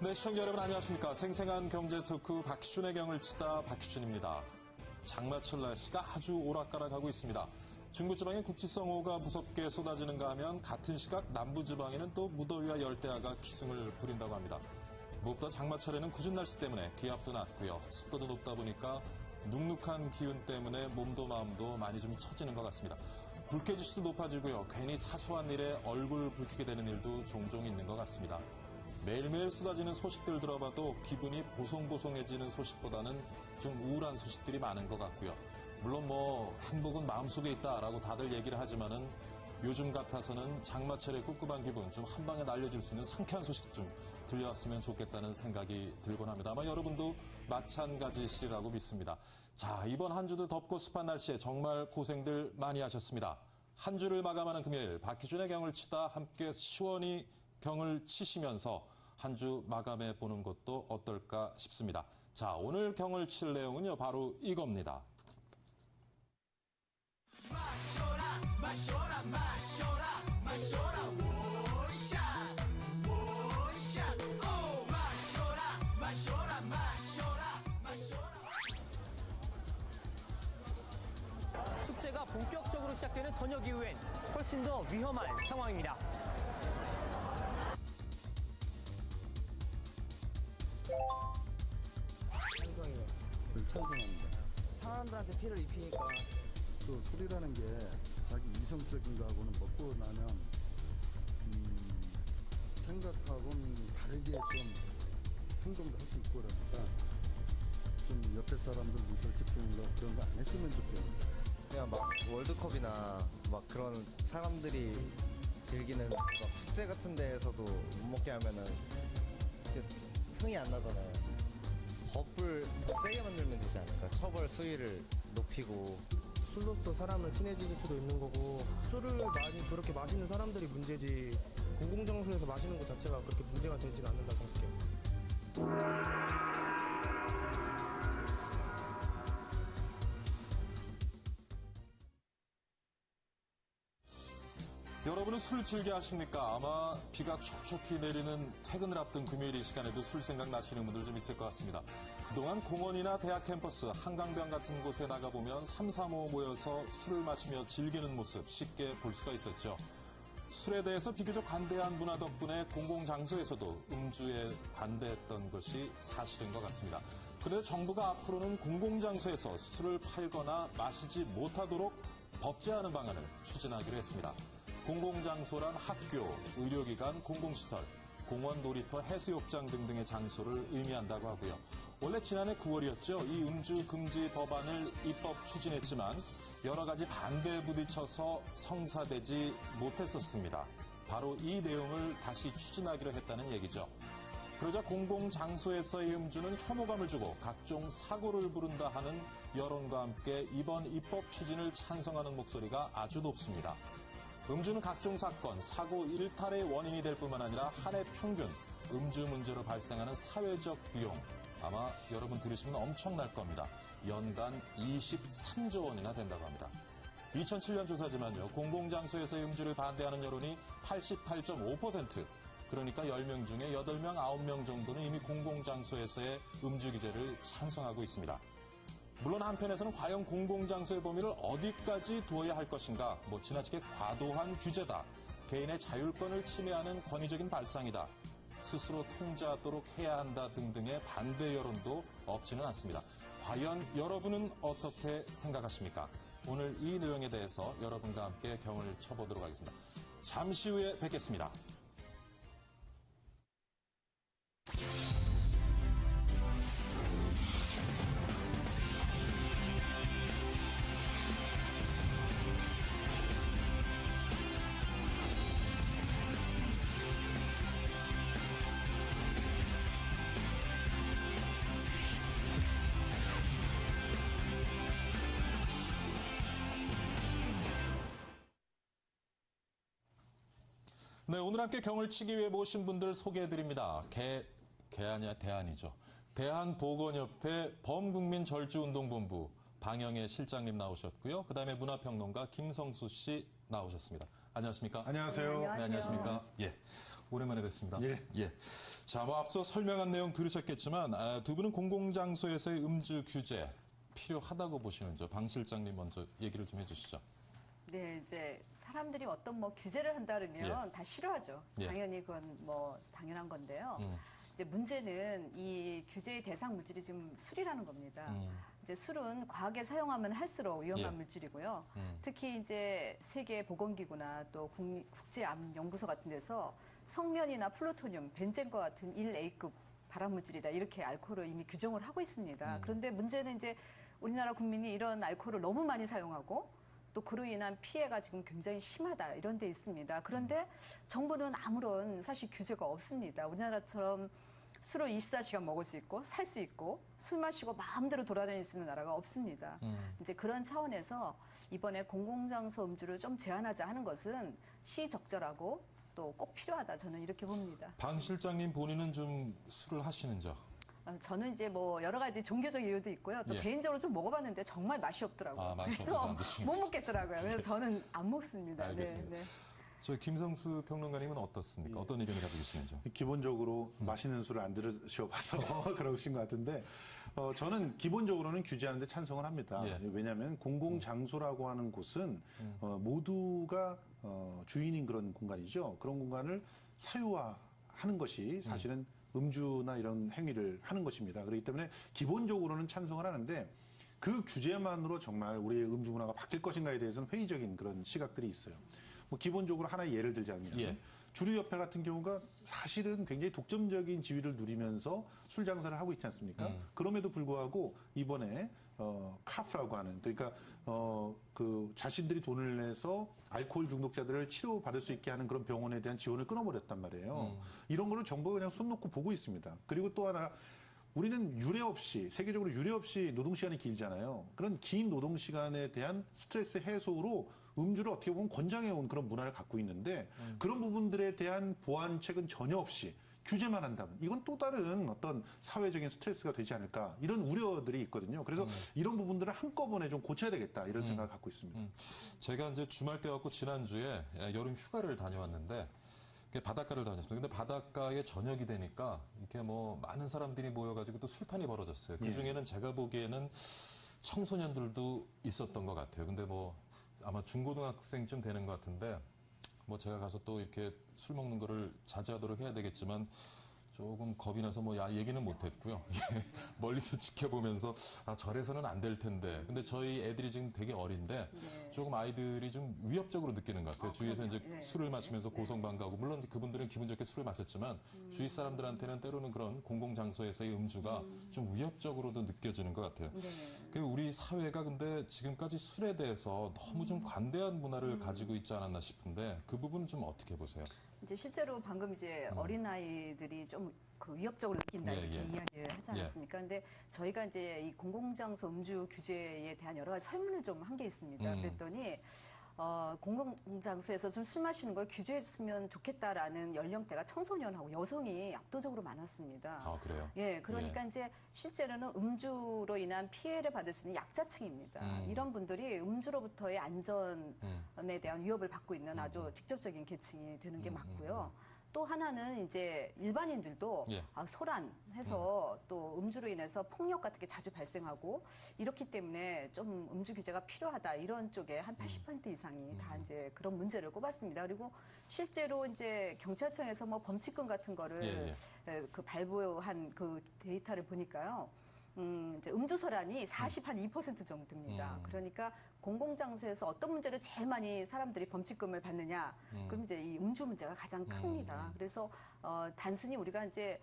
네, 시청자 여러분 안녕하십니까. 생생한 경제 토크 박희준의 경을 치다 박희준입니다. 장마철 날씨가 아주 오락가락하고 있습니다. 중부지방에 국지성호우가 무섭게 쏟아지는가 하면 같은 시각 남부지방에는 또 무더위와 열대야가 기승을 부린다고 합니다. 무엇보다 장마철에는 궂은 날씨 때문에 기압도 낮고요. 습도도 높다 보니까 눅눅한 기운 때문에 몸도 마음도 많이 좀 처지는 것 같습니다. 불쾌지수도 높아지고요. 괜히 사소한 일에 얼굴 붉히게 되는 일도 종종 있는 것 같습니다. 매일매일 쏟아지는 소식들 들어봐도 기분이 보송보송해지는 소식보다는 좀 우울한 소식들이 많은 것 같고요. 물론 행복은 마음속에 있다라고 다들 얘기를 하지만은 요즘 같아서는 장마철의 꿉꿉한 기분 좀 한 방에 날려줄 수 있는 상쾌한 소식 좀 들려왔으면 좋겠다는 생각이 들곤 합니다. 아마 여러분도 마찬가지시라고 믿습니다. 자, 이번 한 주도 덥고 습한 날씨에 정말 고생들 많이 하셨습니다. 한 주를 마감하는 금요일 박희준의 경을 치다 함께 시원히 경을 치시면서 한 주 마감해 보는 것도 어떨까 싶습니다. 자, 오늘 경을 칠 내용은요, 바로 이겁니다. 마셔라 마셔라 마셔라 마셔라 원샷 원샷 오 마셔라 마셔라 마셔라 마셔라. 축제가 본격적으로 시작되는 저녁 이후엔 훨씬 더 위험한 상황입니다. 찬성이요. 찬성합니다. 사람들한테 피해를 입히니까. 그 술이라는 게 자기 이성적인 거하고는 먹고 나면 생각하고는 다르게 좀 행동도 할 수 있고 그러니까 좀 옆에 사람들 미소 지키는 거 그런 거 안 했으면 좋겠어요. 그냥 막 월드컵이나 막 그런 사람들이 즐기는 막 축제 같은 데에서도 못 먹게 하면은 흥이 안 나잖아요. 법을 더 세게 만들면 되지 않을까? 처벌 수위를 높이고. 술로서 사람을 친해질 수도 있는 거고, 술을 많이 그렇게 마시는 사람들이 문제지 공공장소에서 마시는 것 자체가 그렇게 문제가 되지는 않는다고 생각해요. 여러분은 술 즐겨 하십니까? 아마 비가 촉촉히 내리는 퇴근을 앞둔 금요일 이 시간에도 술 생각 나시는 분들 좀 있을 것 같습니다. 그동안 공원이나 대학 캠퍼스, 한강변 같은 곳에 나가보면 3, 4, 5 모여서 술을 마시며 즐기는 모습 쉽게 볼 수가 있었죠. 술에 대해서 비교적 관대한 문화 덕분에 공공장소에서도 음주에 관대했던 것이 사실인 것 같습니다. 그런데 정부가 앞으로는 공공장소에서 술을 팔거나 마시지 못하도록 법제하는 방안을 추진하기로 했습니다. 공공장소란 학교, 의료기관, 공공시설, 공원, 놀이터, 해수욕장 등등의 장소를 의미한다고 하고요. 원래 지난해 9월이었죠. 이 음주 금지 법안을 입법 추진했지만 여러 가지 반대에 부딪혀서 성사되지 못했었습니다. 바로 이 내용을 다시 추진하기로 했다는 얘기죠. 그러자 공공장소에서의 음주는 혐오감을 주고 각종 사고를 부른다 하는 여론과 함께 이번 입법 추진을 찬성하는 목소리가 아주 높습니다. 음주는 각종 사건, 사고 일탈의 원인이 될 뿐만 아니라 한 해 평균 음주 문제로 발생하는 사회적 비용, 아마 여러분 들으시면 엄청날 겁니다. 연간 23조 원이나 된다고 합니다. 2007년 조사지만요, 공공장소에서의 음주를 반대하는 여론이 88.5%, 그러니까 10명 중에 8명, 9명 정도는 이미 공공장소에서의 음주 규제를 찬성하고 있습니다. 물론 한편에서는 과연 공공장소의 범위를 어디까지 두어야 할 것인가, 지나치게 과도한 규제다, 개인의 자율권을 침해하는 권위적인 발상이다, 스스로 통제하도록 해야 한다 등등의 반대 여론도 없지는 않습니다. 과연 여러분은 어떻게 생각하십니까? 오늘 이 내용에 대해서 여러분과 함께 경을 쳐보도록 하겠습니다. 잠시 후에 뵙겠습니다. 네, 오늘 함께 경을 치기 위해 모신 분들 소개해드립니다. 대안이죠. 대한보건협회 범국민절주운동본부 방영애 실장님 나오셨고요. 그다음에 문화평론가 김성수 씨 나오셨습니다. 안녕하십니까? 안녕하세요. 네, 안녕하십니까? 예. 오랜만에 뵙습니다. 예. 자, 뭐 앞서 설명한 내용 들으셨겠지만 두 분은 공공장소에서의 음주 규제 필요하다고 보시는 방 실장님 먼저 얘기를 좀 해주시죠. 네, 이제 사람들이 어떤 뭐 규제를 한다 그러면 다 싫어하죠. 예. 당연히 그건 뭐 당연한 건데요. 이제 문제는 이 규제의 대상 물질이 지금 술이라는 겁니다. 이제 술은 과하게 사용하면 할수록 위험한 예. 물질이고요. 특히 이제 세계 보건기구나 또 국제암연구소 같은 데서 성면이나 플루토늄, 벤젠과 같은 1A급 발암물질이다 이렇게 알코올을 이미 규정을 하고 있습니다. 그런데 문제는 이제 우리나라 국민이 이런 알코올을 너무 많이 사용하고 또 그로 인한 피해가 지금 굉장히 심하다 이런 데 있습니다. 그런데 정부는 아무런 사실 규제가 없습니다. 우리나라처럼 술을 24시간 먹을 수 있고 살 수 있고 술 마시고 마음대로 돌아다닐 수 있는 나라가 없습니다. 이제 그런 차원에서 이번에 공공장소 음주를 좀 제한하자 하는 것은 시적절하고 또 꼭 필요하다 저는 이렇게 봅니다. 방 실장님 본인은 좀 술을 하시는죠? 저는 이제 뭐 여러 가지 종교적 이유도 있고요. 또 예. 개인적으로 좀 먹어봤는데 정말 맛이 없더라고요. 아, 맛이 그래서 없어서 안 드시는군요. 못 먹겠더라고요. 그래서 저는 안 먹습니다. 알겠습니다. 네. 저희 김성수 평론가님은 어떻습니까? 어떤 의견을 가지고 계시는지요? 기본적으로 맛있는 술을 안 들으셔봐서 그러신 것 같은데 저는 기본적으로는 규제하는데 찬성을 합니다. 예. 왜냐하면 공공장소라고 하는 곳은 모두가 주인인 그런 공간이죠. 그런 공간을 사유화하는 것이 사실은 음주나 이런 행위를 하는 것입니다. 그렇기 때문에 기본적으로는 찬성을 하는데 그 규제만으로 정말 우리의 음주 문화가 바뀔 것인가에 대해서는 회의적인 그런 시각들이 있어요. 뭐 기본적으로 하나의 예를 들자면 예. 주류협회 같은 경우가 사실은 굉장히 독점적인 지위를 누리면서 술 장사를 하고 있지 않습니까? 그럼에도 불구하고 이번에 카프라고 하는 그러니까 그 자신들이 돈을 내서 알코올 중독자들을 치료받을 수 있게 하는 그런 병원에 대한 지원을 끊어버렸단 말이에요. 이런 거를 정부가 그냥 손 놓고 보고 있습니다. 그리고 또 하나 우리는 유례 없이 세계적으로 유례 없이 노동 시간이 길잖아요. 그런 긴 노동 시간에 대한 스트레스 해소로 음주를 어떻게 보면 권장해온 그런 문화를 갖고 있는데 그런 부분들에 대한 보완책은 전혀 없이 규제만 한다면 이건 또 다른 어떤 사회적인 스트레스가 되지 않을까 이런 우려들이 있거든요. 그래서 이런 부분들을 한꺼번에 좀 고쳐야 되겠다 이런 생각을 갖고 있습니다. 제가 이제 주말 때 갖고 지난주에 여름 휴가를 다녀왔는데 바닷가를 다녔습니다. 근데 바닷가에 저녁이 되니까 이렇게 뭐 많은 사람들이 모여가지고 또 술판이 벌어졌어요. 그 중에는 제가 보기에는 청소년들도 있었던 것 같아요. 근데 뭐 아마 중고등학생쯤 되는 것 같은데 뭐 제가 가서 또 이렇게 술 먹는 거를 자제하도록 해야 되겠지만 조금 겁이 나서 뭐 얘기는 못했고요. 멀리서 지켜보면서 저래서는 안 될 텐데. 근데 저희 애들이 지금 되게 어린데 조금 아이들이 좀 위협적으로 느끼는 것 같아요. 주위에서 이제 술을 마시면서 고성방가하고 물론 그분들은 기분 좋게 술을 마셨지만 주위 사람들한테는 때로는 그런 공공장소에서의 음주가 좀 위협적으로도 느껴지는 것 같아요. 우리 사회가 근데 지금까지 술에 대해서 너무 좀 관대한 문화를 가지고 있지 않았나 싶은데 그 부분은 좀 어떻게 보세요? 이제 실제로 방금 이제 어린아이들이 좀 그 위협적으로 느낀다 이렇게 이야기를 하지 않았습니까? 근데 저희가 이제 이 공공장소 음주 규제에 대한 여러 가지 설문을 좀 한 게 있습니다. 그랬더니 공공장소에서 좀 술 마시는 걸 규제했으면 좋겠다라는 연령대가 청소년하고 여성이 압도적으로 많았습니다. 아, 그래요? 예, 그러니까 이제 실제로는 음주로 인한 피해를 받을 수 있는 약자층입니다. 이런 분들이 음주로부터의 안전에 대한 위협을 받고 있는 아주 직접적인 계층이 되는 게 맞고요. 또 하나는 이제 일반인들도 소란해서 또 음주로 인해서 폭력 같은 게 자주 발생하고 이렇기 때문에 좀 음주 규제가 필요하다 이런 쪽에 한 80% 이상이 다 이제 그런 문제를 꼽았습니다. 그리고 실제로 이제 경찰청에서 뭐 범칙금 같은 거를 그 발부한 그 데이터를 보니까요. 이제 음주 소란이 42% 정도입니다. 그러니까 공공장소에서 어떤 문제를 제일 많이 사람들이 범칙금을 받느냐? 그럼 이제 이 음주 문제가 가장 큽니다. 그래서 단순히 우리가 이제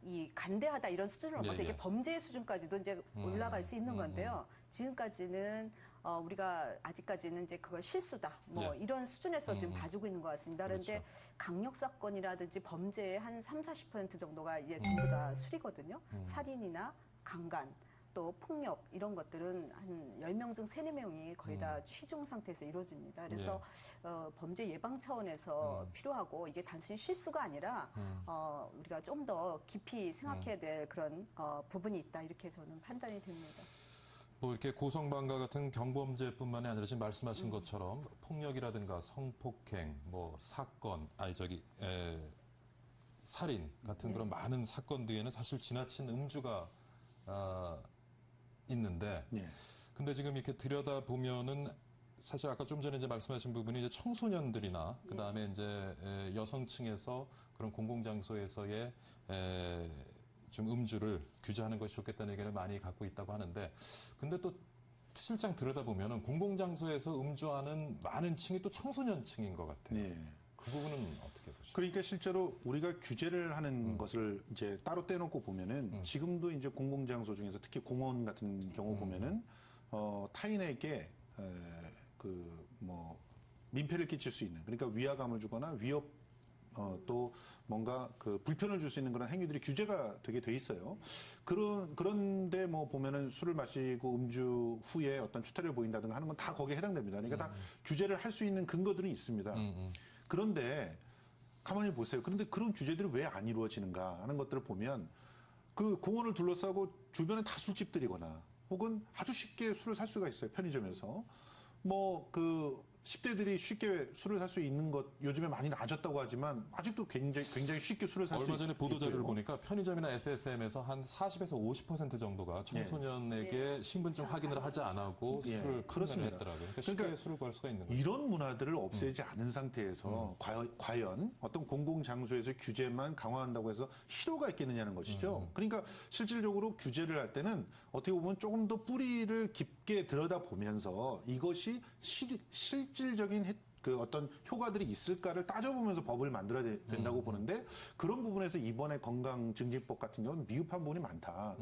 이 간대하다 이런 수준을 넘어서 이게 범죄 수준까지도 이제 올라갈 수 있는 건데요. 지금까지는 우리가 아직까지는 이제 그걸 실수다 뭐 이런 수준에서 지금 봐주고 있는 것 같습니다. 그런데 강력 사건이라든지 범죄의 한 30-40% 정도가 이제 전부 다 술이거든요. 살인이나 강간, 또 폭력 이런 것들은 한 10명 중 3-4명이 거의 다 취중 상태에서 이루어집니다. 그래서 범죄 예방 차원에서 필요하고 이게 단순히 실수가 아니라 우리가 좀 더 깊이 생각해야 될 그런 부분이 있다 이렇게 저는 판단이 됩니다. 뭐 이렇게 고성방가 같은 경범죄뿐만이 아니라 지금 말씀하신 것처럼 폭력이라든가 성폭행, 뭐 사건, 살인 같은 그런 많은 사건 뒤에는 사실 지나친 음주가 있는데, 예. 근데 지금 이렇게 들여다 보면은 사실 아까 좀 전에 이제 말씀하신 부분이 이제 청소년들이나 그 다음에 이제 여성층에서 그런 공공장소에서의 좀 음주를 규제하는 것이 좋겠다는 의견을 많이 갖고 있다고 하는데, 근데 또 실장 들여다보면은 공공장소에서 음주하는 많은 층이 또 청소년층인 것 같아요. 예. 그 부분은 어떻게 보시죠? 그러니까 실제로 우리가 규제를 하는 것을 이제 따로 떼놓고 보면은 지금도 이제 공공장소 중에서 특히 공원 같은 경우 보면은 타인에게 민폐를 끼칠 수 있는, 그러니까 위화감을 주거나 위협 또 뭔가 그 불편을 줄 수 있는 그런 행위들이 규제가 되게 돼 있어요. 그런데 뭐 보면은 술을 마시고 음주 후에 어떤 추태를 보인다든가 하는 건 다 거기에 해당됩니다. 그러니까 다 규제를 할 수 있는 근거들은 있습니다. 그런데 가만히 보세요. 그런데 그런 규제들이 왜 안 이루어지는가 하는 것들을 보면 그 공원을 둘러싸고 주변에 다 술집들이거나 혹은 아주 쉽게 술을 살 수가 있어요. 편의점에서. 뭐 그 10대들이 쉽게 술을 살 수 있는 것 요즘에 많이 낮았다고 하지만 아직도 굉장히 쉽게 술을 살 수 있어요. 얼마 전에 보도자료를 보니까 편의점이나 SSM에서 한 40에서 50% 정도가 청소년에게 신분증 확인을 하지 않고 예, 술을 그렇습니다. 했더라고요. 그러니까 쉽게 술을 구할 수가 있는 거죠. 이런 문화들을 없애지 않은 상태에서 과연 어떤 공공장소에서 규제만 강화한다고 해서 실효가 있겠느냐는 것이죠. 그러니까 실질적으로 규제를 할 때는 어떻게 보면 조금 더 뿌리를 깊게 들여다보면서 이것이 실질적인 그 어떤 효과들이 있을까를 따져보면서 법을 만들어야 된다고 보는데, 그런 부분에서 이번에 건강증진법 같은 경우는 미흡한 부분이 많다.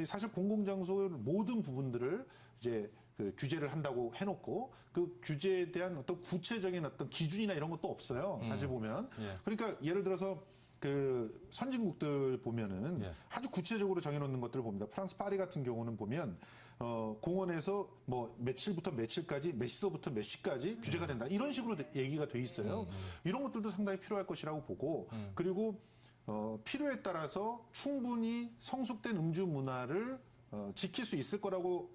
사실 공공장소 모든 부분들을 이제 그 규제를 한다고 해놓고 그 규제에 대한 어떤 구체적인 어떤 기준이나 이런 것도 없어요. 사실 보면. 예. 그러니까 예를 들어서 그 선진국들 보면은 예. 아주 구체적으로 정해놓는 것들을 봅니다. 프랑스 파리 같은 경우는 보면 공원에서 뭐 며칠부터 며칠까지, 몇 시서부터 몇 시까지 규제가 된다. 이런 식으로 얘기가 돼 있어요. 이런 것들도 상당히 필요할 것이라고 보고, 그리고 필요에 따라서 충분히 성숙된 음주 문화를 지킬 수 있을 거라고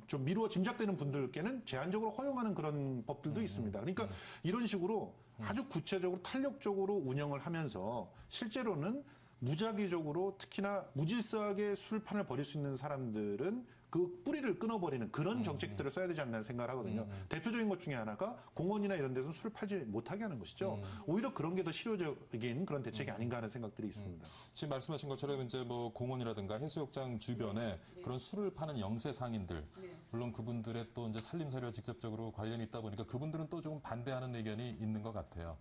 좀 미루어 짐작되는 분들께는 제한적으로 허용하는 그런 법들도 있습니다. 그러니까 이런 식으로 아주 구체적으로 탄력적으로 운영을 하면서 실제로는 무작위적으로 특히나 무질서하게 술판을 벌일 수 있는 사람들은 그 뿌리를 끊어버리는 그런 정책들을 써야 되지 않나 생각을 하거든요. 대표적인 것 중에 하나가 공원이나 이런 데서는 술을 팔지 못하게 하는 것이죠. 오히려 그런 게 더 실효적인 그런 대책이 아닌가 하는 생각들이 있습니다. 지금 말씀하신 것처럼 이제 뭐 공원이라든가 해수욕장 주변에 그런 술을 파는 영세 상인들, 물론 그분들의 또 이제 살림살이와 직접적으로 관련이 있다 보니까 그분들은 또 조금 반대하는 의견이 있는 것 같아요.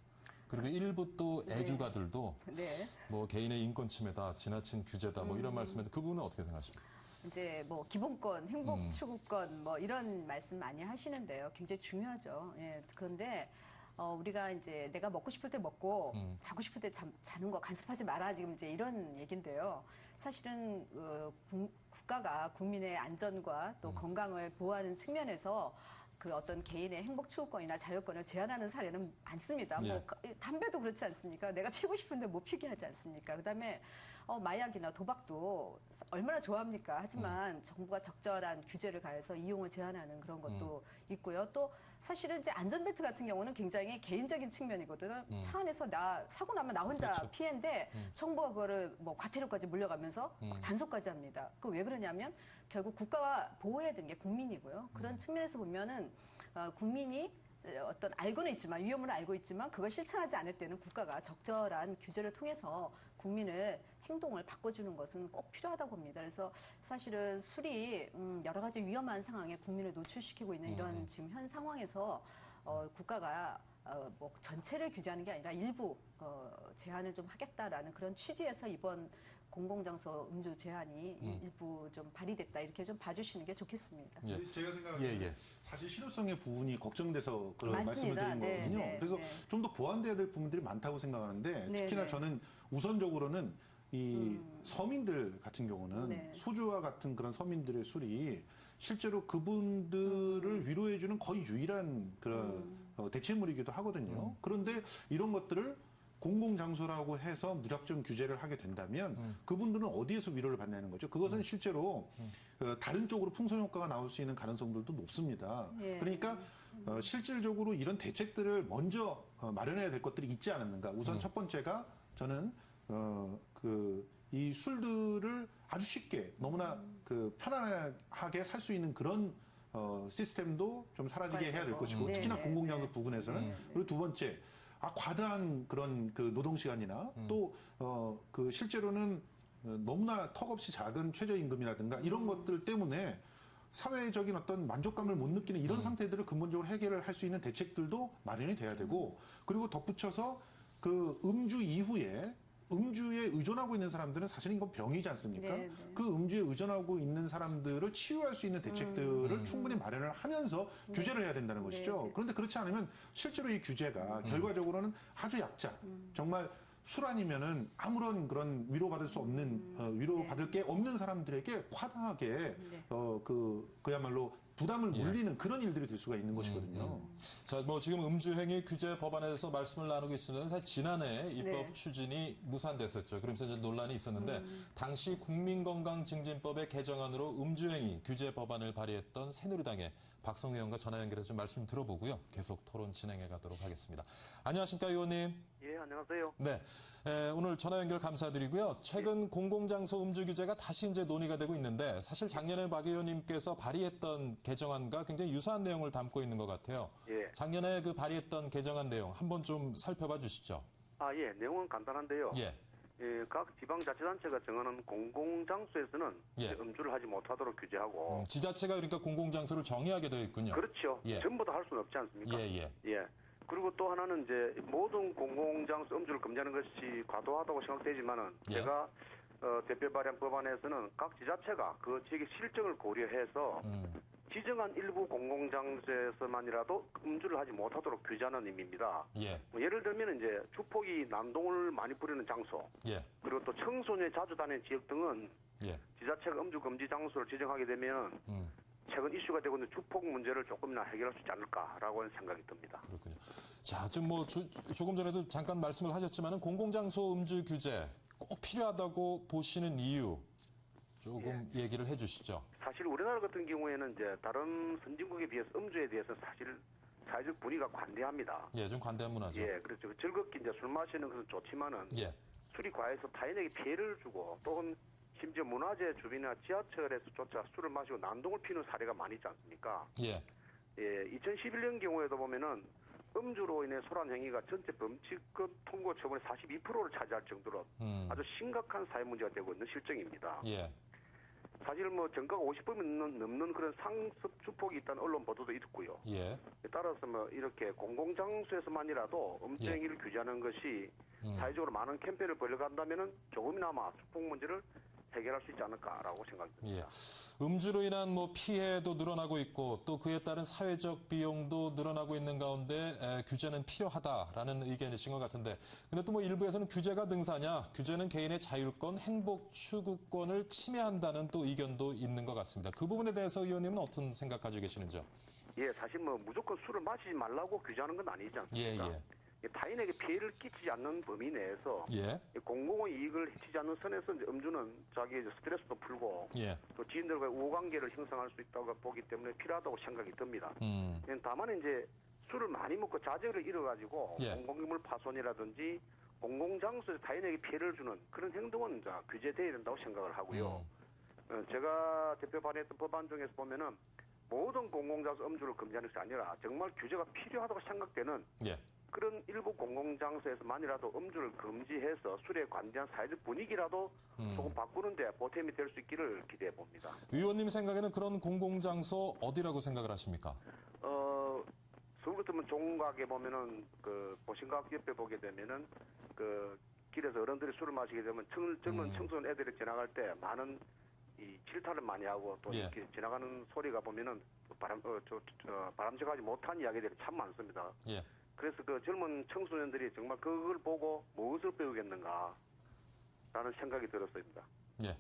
그리고 일부 또 애주가들도 네. 뭐 개인의 인권 침해다, 지나친 규제다, 뭐 이런 말씀인데 그 부분은 어떻게 생각하십니까? 이제 뭐 기본권, 행복 추구권 뭐 이런 말씀 많이 하시는데요. 굉장히 중요하죠. 예. 그런데 우리가 이제 내가 먹고 싶을 때 먹고 자고 싶을 때 자는 거 간섭하지 마라, 지금 이제 이런 얘기인데요. 사실은 국가가 국민의 안전과 또 건강을 보호하는 측면에서 그 어떤 개인의 행복 추구권이나 자유권을 제한하는 사례는 많습니다. 예. 뭐 담배도 그렇지 않습니까? 내가 피우고 싶은데 못 피게 하지 않습니까? 그다음에 마약이나 도박도 얼마나 좋아합니까? 하지만 정부가 적절한 규제를 가해서 이용을 제한하는 그런 것도 있고요. 또 사실은 이제 안전벨트 같은 경우는 굉장히 개인적인 측면이거든요. 차 안에서 사고 나면 나 혼자 그렇죠. 피해인데 정부가 그거를 뭐 과태료까지 물려가면서 단속까지 합니다. 그 왜 그러냐면 결국 국가가 보호해야 되는 게 국민이고요. 그런 측면에서 보면은 국민이 어떤 알고는 있지만, 위험을 알고 있지만 그걸 실천하지 않을 때는 국가가 적절한 규제를 통해서 국민을 행동을 바꿔주는 것은 꼭 필요하다고 봅니다. 그래서 사실은 술이 여러 가지 위험한 상황에 국민을 노출시키고 있는 이런 지금 현 상황에서 국가가 뭐 전체를 규제하는 게 아니라 일부 제한을 좀 하겠다라는 그런 취지에서 이번 공공장소 음주 제한이 일부 좀 발의됐다, 이렇게 좀 봐주시는 게 좋겠습니다. 예. 제가 생각하기에는 사실 실효성의 부분이 걱정돼서 그런 말씀을 맞습니다. 드린 네, 거거든요. 네, 그래서 네. 좀 더 보완돼야 될 부분들이 많다고 생각하는데, 네, 특히나 네. 저는 우선적으로는 이 서민들 같은 경우는 네. 소주와 같은 그런 서민들의 술이 실제로 그분들을 위로해주는 거의 유일한 그런 대체물이기도 하거든요. 그런데 이런 것들을 공공장소라고 해서 무작정 규제를 하게 된다면 그분들은 어디에서 위로를 받냐는 거죠. 그것은 실제로 다른 쪽으로 풍선효과가 나올 수 있는 가능성들도 높습니다. 예. 그러니까 실질적으로 이런 대책들을 먼저 마련해야 될 것들이 있지 않았는가. 우선 첫 번째가 저는 이 술들을 아주 쉽게 너무나 편안하게 살 수 있는 그런 시스템도 좀 사라지게 해야 될 것이고 네, 특히나 네, 공공장소 부근에서는 그리고 두 번째 과다한 그런 노동 시간이나 또 실제로는 너무나 턱없이 작은 최저임금이라든가 이런 것들 때문에 사회적인 어떤 만족감을 못 느끼는 이런 상태들을 근본적으로 해결을 할 수 있는 대책들도 마련이 돼야 되고 그리고 덧붙여서 그 음주 이후에 음주에 의존하고 있는 사람들은 사실은 이건 병이지 않습니까? 네, 네. 그 음주에 의존하고 있는 사람들을 치유할 수 있는 대책들을 충분히 마련을 하면서 규제를 해야 된다는 것이죠. 네, 네. 그런데 그렇지 않으면 실제로 이 규제가 결과적으로는 아주 약자, 정말 술 아니면은 아무런 그런 위로받을 수 없는 위로받을 게 없는 사람들에게 과다하게 그야말로 부담을 물리는 그런 일들이 될 수가 있는 것이거든요. 자, 뭐 지금 음주행위 규제 법안에 대해서 말씀을 나누고 있었는데 사실 지난해 입법 네. 추진이 무산됐었죠. 그러면서 이제 논란이 있었는데 당시 국민건강증진법의 개정안으로 음주행위 규제 법안을 발의했던 새누리당의 박성우 의원과 전화 연결해서 좀 말씀 들어보고요. 계속 토론 진행해 가도록 하겠습니다. 안녕하십니까, 의원님? 예, 안녕하세요. 네. 오늘 전화 연결 감사드리고요. 최근 공공장소 음주 규제가 다시 이제 논의가 되고 있는데 사실 작년에 박 의원님께서 발의했던 개정안과 굉장히 유사한 내용을 담고 있는 것 같아요. 예. 작년에 그 발의했던 개정안 내용 한번 좀 살펴봐 주시죠. 예, 내용은 간단한데요. 예. 각 지방자치단체가 정하는 공공장소에서는 예. 음주를 하지 못하도록 규제하고. 지자체가 그러니까 공공장소를 정의하게 되어 있군요. 그렇죠. 예. 전부 다 할 수는 없지 않습니까? 예. 그리고 또 하나는 이제 모든 공공장소 음주를 금지하는 것이 과도하다고 생각되지만은 예. 제가 대표 발의한 법안에서는 각 지자체가 그 지역의 실정을 고려해서 지정한 일부 공공장소에서만이라도 음주를 하지 못하도록 규제하는 의미입니다. 예. 뭐 예를 들면 이제 주폭이 난동을 많이 부리는 장소, 예. 그리고 또 청소년이 자주 다니는 지역 등은 예. 지자체가 음주 금지 장소를 지정하게 되면 최근 이슈가 되고 있는 주폭 문제를 조금이나 해결할 수 있지 않을까라고 하는 생각이 듭니다. 그렇군요. 자, 좀 뭐 조금 전에도 잠깐 말씀을 하셨지만은 공공장소 음주 규제 꼭 필요하다고 보시는 이유 조금 얘기를 해 주시죠. 사실 우리나라 같은 경우에는 이제 다른 선진국에 비해서 음주에 대해서 사실 사회적 분위기가 관대합니다. 예, 좀 관대한 문화죠. 예, 그렇죠. 즐겁게 이제 술 마시는 것은 좋지만은 예. 술이 과해서 타인에게 피해를 주고 또는 심지어 문화재 주변이나 지하철에서조차 술을 마시고 난동을 피우는 사례가 많이 있지 않습니까? 예. 예, 2011년 경우에도 보면은 음주로 인해 소란 행위가 전체 범칙금 통고 처분의 42%를 차지할 정도로 아주 심각한 사회 문제가 되고 있는 실정입니다. 예. 사실 뭐 정가가 50범이 넘는 그런 상습 주폭이 있다는 언론 보도도 있고요. 예. 따라서 뭐 이렇게 공공장소에서만이라도 음주 행위를 규제하는 것이 사회적으로 많은 캠페인을 벌여간다면은 조금이나마 주폭 문제를 해결할 수 있지 않을까라고 생각됩니다. 예. 음주로 인한 뭐 피해도 늘어나고 있고 또 그에 따른 사회적 비용도 늘어나고 있는 가운데 규제는 필요하다라는 의견이신 것 같은데 근데 또 뭐 일부에서는 규제가 능사냐, 규제는 개인의 자율권, 행복 추구권을 침해한다는 또 의견도 있는 것 같습니다. 그 부분에 대해서 의원님은 어떤 생각 가지고 계시는지요? 예, 사실 뭐 무조건 술을 마시지 말라고 규제하는 건 아니지 않습니까? 예. 타인에게 피해를 끼치지 않는 범위 내에서 예. 공공의 이익을 해치지 않는 선에서 이제 음주는 자기의 스트레스도 풀고 예. 또 지인들과의 우호관계를 형성할 수 있다고 보기 때문에 필요하다고 생각이 듭니다. 다만 이제 술을 많이 먹고 자제를 잃어가지고 예. 공공기물 파손이라든지 공공장소에서 타인에게 피해를 주는 그런 행동은 이제 규제돼야 된다고 생각을 하고요. 제가 대표 발의했던 법안 중에서 보면은 모든 공공장소 음주를 금지하는 것이 아니라 정말 규제가 필요하다고 생각되는 예. 그런 일부 공공장소에서만이라도 음주를 금지해서 술에 관대한 사회적 분위기라도 조금 바꾸는 데 보탬이 될 수 있기를 기대해 봅니다. 의원님 생각에는 그런 공공장소 어디라고 생각을 하십니까? 서울 같으면 종각에 보면은 그 보신각 옆에 보게 되면은 그 길에서 어른들이 술을 마시게 되면 젊은 청소년 애들이 지나갈 때 많은 이 질타를 많이 하고 또 예. 이렇게 지나가는 소리가 보면은 바람직하지 못한 이야기들이 참 많습니다. 예. 그래서 그 젊은 청소년들이 정말 그걸 보고 무엇을 배우겠는가 라는 생각이 들었습니다. 예.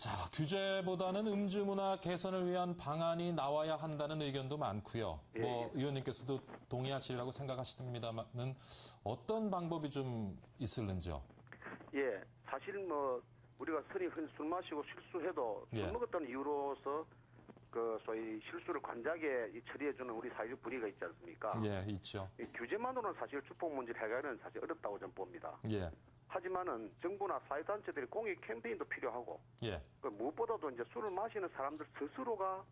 자, 규제보다는 음주 문화 개선을 위한 방안이 나와야 한다는 의견도 많고요. 예, 뭐 예. 의원님께서도 동의하시리라고 생각하십니다만은 어떤 방법이 좀 있을는지요? 예, 사실 뭐 우리가 흔히 술 마시고 실수해도 예. 술 먹었다는 이유로서 그 소위 실수를 관대하게 처리해주는 우리 사회적 분위기가 있지 않습니까? 예, 있죠. 이 규제만으로는 사실 주폭 문제 해결은 사실 어렵다고 저는 봅니다. 예, 하지만은 정부나 사회단체들이 공익 캠페인도 필요하고 예, 그 무엇보다도 이제 술을 마시는 사람들 스스로가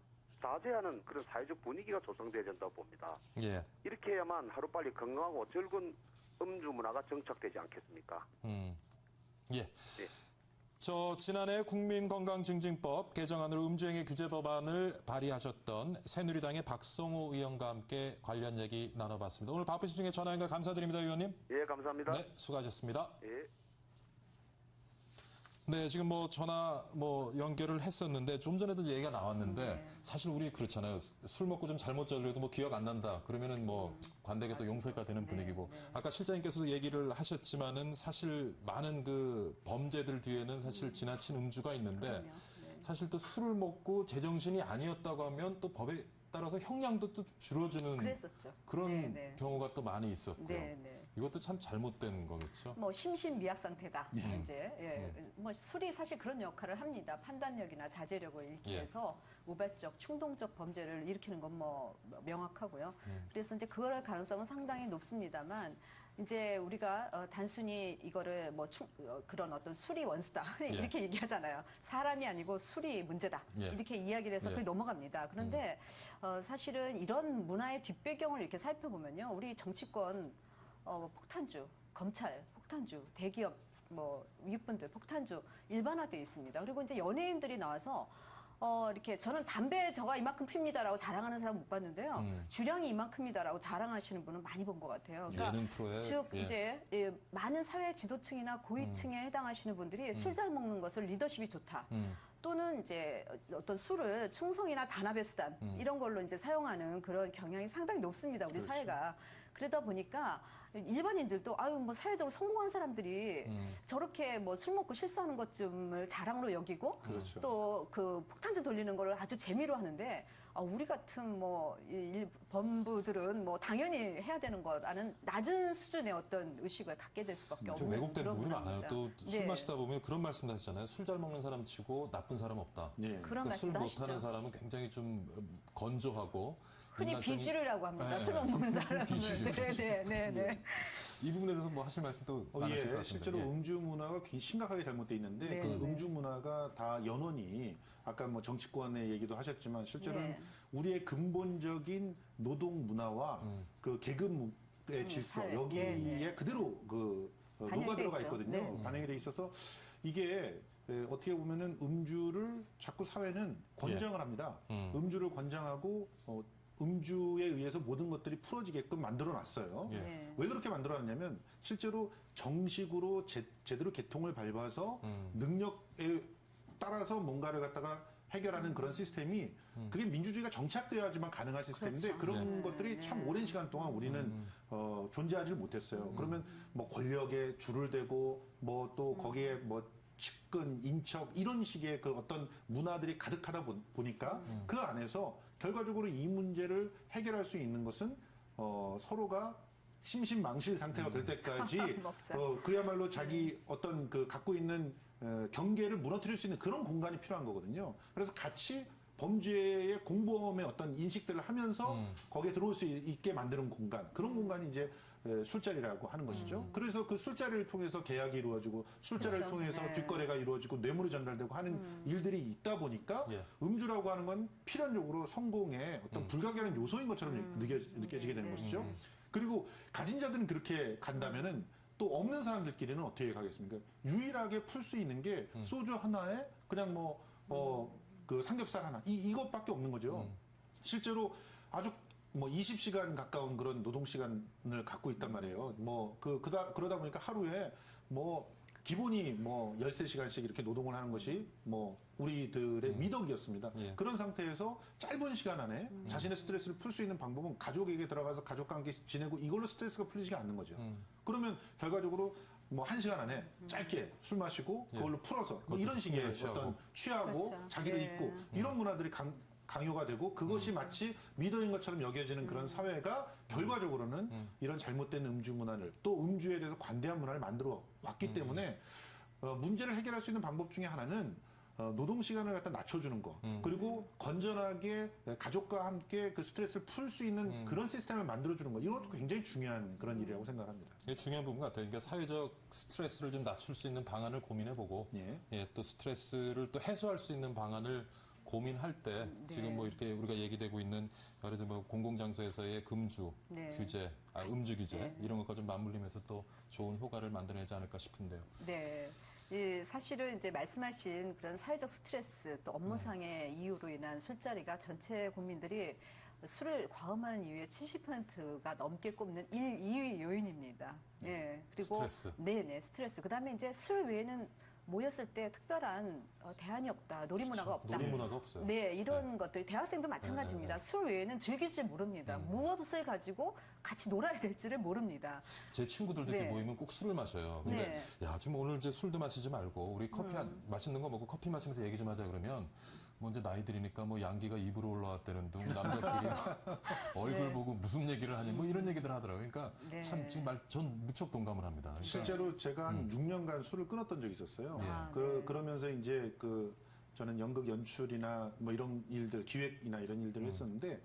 자제하는 그런 사회적 분위기가 조성돼야 된다고 봅니다. 예. 이렇게 해야만 하루빨리 건강하고 즐거운 음주 문화가 정착되지 않겠습니까? 예. 저 지난해 국민건강증진법 개정안으로 음주행위 규제 법안을 발의하셨던 새누리당의 박성호 의원과 함께 관련 얘기 나눠봤습니다. 오늘 바쁘신 중에 전화 연결 감사드립니다, 의원님. 예, 감사합니다. 네, 수고하셨습니다. 예. 네, 지금 뭐 전화 연결을 했었는데 좀 전에도 얘기가 나왔는데 사실 우리 그렇잖아요. 술 먹고 좀 잘못 저질러도 뭐 기억 안 난다. 그러면은 뭐 관대하게 또 용서가 되는 분위기고. 아까 실장님께서도 얘기를 하셨지만은 사실 많은 그 범죄들 뒤에는 사실 지나친 음주가 있는데 그럼요. 네. 사실 또 술을 먹고 제정신이 아니었다고 하면 또 법에 따라서 형량도 또 줄어주는 그랬었죠. 그런 네, 네. 경우가 또 많이 있었고요. 네, 네. 이것도 참 잘못된 거겠죠. 뭐 심신미약 상태다. 이제 뭐 술이 사실 그런 역할을 합니다. 판단력이나 자제력을 잃게 예. 해서 우발적 충동적 범죄를 일으키는 건 뭐 명확하고요. 그래서 이제 그럴 가능성은 상당히 높습니다만 이제 우리가 단순히 이거를 뭐 그런 어떤 술이 원수다 이렇게 얘기하잖아요. 사람이 아니고 술이 문제다 예. 이렇게 이야기를 해서 예. 그게 넘어갑니다. 그런데 사실은 이런 문화의 뒷배경을 이렇게 살펴보면요, 우리 정치권 폭탄주, 검찰, 폭탄주, 대기업, 뭐 이웃분들 폭탄주 일반화되어 있습니다. 그리고 이제 연예인들이 나와서 이렇게 저는 담배 저가 이만큼 핍니다라고 자랑하는 사람 못 봤는데요. 주량이 이만큼이다라고 자랑하시는 분은 많이 본 것 같아요. 예능 프로에 즉 예. 이제 많은 사회 지도층이나 고위층에 해당하시는 분들이 술 잘 먹는 것을 리더십이 좋다. 또는 이제 어떤 술을 충성이나 단합의 수단 이런 걸로 이제 사용하는 그런 경향이 상당히 높습니다. 우리 사회가. 그러다 보니까 일반인들도 아유 뭐 사회적으로 성공한 사람들이 저렇게 뭐 술 먹고 실수하는 것쯤을 자랑으로 여기고 그렇죠. 또 그 폭탄주 돌리는 걸 아주 재미로 하는데 우리 같은 뭐 범부들은 뭐 당연히 해야 되는 거라는 낮은 수준의 어떤 의식을 갖게 될 수밖에 저 없는 왜곡된 그런 부분이 많아요. 문화입니다. 또 술 네. 마시다 보면 그런 말씀도 하시잖아요. 술 잘 먹는 사람 치고 나쁜 사람 없다. 예. 그런 그러니까 술 말씀도 못하는 하시죠. 사람은 굉장히 좀 건조하고 흔히 인간성이- 비주류라고 합니다. 네. 술 못 먹는 사람은. 비주류. 네. 이 부분에 대해서 뭐 하실 말씀도 많으실 것 같은데. 실제로 예. 음주 문화가 굉장히 심각하게 잘못돼 있는데 네, 그 네. 음주 문화가 다 연원이 아까 뭐 정치권의 얘기도 하셨지만 실제로는 네. 우리의 근본적인 노동 문화와 그 계급의 질서 사회. 여기에 네, 네. 그대로 그 반영돼 녹아 들어가 있죠. 있거든요. 네, 네. 반영이 돼 있어서 이게 어떻게 보면은 음주를 자꾸 사회는 권장을 합니다. 음주를 권장하고 음주에 의해서 모든 것들이 풀어지게끔 만들어 놨어요. 예. 네. 왜 그렇게 만들어 놨냐면 실제로 정식으로 제대로 개통을 밟아서 능력에 따라서 뭔가를 갖다가 해결하는 그런 시스템이 그게 민주주의가 정착되어야지만 가능한 시스템인데 그렇죠. 그런 네. 것들이 참 오랜 시간 동안 우리는 존재하지 못했어요. 그러면 뭐 권력에 줄을 대고 뭐 또 거기에 뭐 측근, 인척 이런 식의 그 어떤 문화들이 가득하다 보니까 그 안에서 결과적으로 이 문제를 해결할 수 있는 것은 서로가 심신망실 상태가 될 때까지 먹자. 그야말로 자기 어떤 그 갖고 있는 경계를 무너뜨릴 수 있는 그런 공간이 필요한 거거든요. 그래서 같이 범죄의 공범의 어떤 인식들을 하면서 거기에 들어올 수 있게 만드는 공간, 그런 공간이 이제 술자리라고 하는 것이죠. 그래서 그 술자리를 통해서 계약이 이루어지고 술자리를 그렇죠. 통해서 네. 뒷거래가 이루어지고 뇌물이 전달되고 하는 일들이 있다 보니까 예. 음주라고 하는 건 필연적으로 성공의 어떤 불가결한 요소인 것처럼 느껴지게 되는 것이죠. 그리고 가진 자들은 그렇게 간다면은 또 없는 사람들끼리는 어떻게 가겠습니까? 유일하게 풀 수 있는 게 소주 하나에 그냥 그 삼겹살 하나 이것밖에 없는 거죠. 실제로 아주 뭐 20시간 가까운 그런 노동 시간을 갖고 있단 말이에요. 그러다 보니까 하루에 기본이 13시간씩 이렇게 노동을 하는 것이 우리들의 미덕이었습니다. 예. 그런 상태에서 짧은 시간 안에 자신의 스트레스를 풀 수 있는 방법은 가족에게 들어가서 가족과 함께 지내고 이걸로 스트레스가 풀리지가 않는 거죠. 그러면 결과적으로 뭐 1시간 안에 짧게 술 마시고 그걸로 풀어서 뭐 이런 식의 어떤 취하고 그렇죠. 자기를 예. 잊고 이런 문화들이 강요가 되고 그것이 마치 미덕인 것처럼 여겨지는 그런 사회가 결과적으로는 이런 잘못된 음주 문화를 또 음주에 대해서 관대한 문화를 만들어 왔기 때문에 문제를 해결할 수 있는 방법 중에 하나는 노동 시간을 갖다 낮춰주는 거 그리고 건전하게 가족과 함께 그 스트레스를 풀 수 있는 그런 시스템을 만들어주는 거 이것도 굉장히 중요한 그런 일이라고 생각합니다. 이게 중요한 부분 같아요. 그러니까 사회적 스트레스를 좀 낮출 수 있는 방안을 고민해보고 또 스트레스를 또 해소할 수 있는 방안을 고민할 때 지금 뭐 이렇게 우리가 얘기되고 있는 예를 들면 뭐 공공장소에서의 금주 규제, 음주 규제 이런 것과 좀 맞물리면서 또 좋은 효과를 만들어내지 않을까 싶은데요. 네. 예, 사실은 이제 말씀하신 그런 사회적 스트레스 또 업무상의 이유로 인한 술자리가 전체 국민들이 술을 과음하는 이유의 70%가 넘게 꼽는 2위 요인입니다. 예. 그리고 스트레스. 네네, 스트레스. 그다음에 이제 술 외에는 모였을 때 특별한 대안이 없다, 놀이문화가 없다. 놀이문화가 없어요. 네, 이런 것들 대학생도 마찬가지입니다. 술 외에는 즐길 줄 모릅니다. 무엇을 가지고 같이 놀아야 될지를 모릅니다. 제 친구들도 이렇게 모이면 꼭 술을 마셔요. 근데 야, 좀 오늘 이제 술도 마시지 말고 우리 커피 맛있는 거 먹고 커피 마시면서 얘기 좀 하자 그러면 뭐 이제 나이 들이니까 뭐 양기가 입으로 올라왔다는 둥 남자끼리 얼굴 보고 무슨 얘기를 하니 뭐 이런 얘기들 하더라고요. 그러니까 참 지금 전 무척 동감을 합니다. 그러니까 실제로 제가 한 6년간 술을 끊었던 적이 있었어요. 그러면서 이제 저는 연극 연출이나 뭐 이런 일들, 기획이나 이런 일들을 했었는데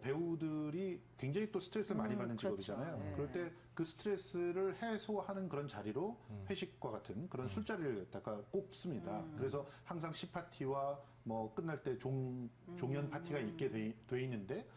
배우들이 굉장히 또 스트레스를 많이 받는 직업이잖아요. 그렇죠. 그럴 때 그 스트레스를 해소하는 그런 자리로 회식과 같은 그런 술자리를 갖다가 꼽습니다. 그래서 항상 시파티와 뭐 끝날 때 종연 파티가 있게 돼 있는데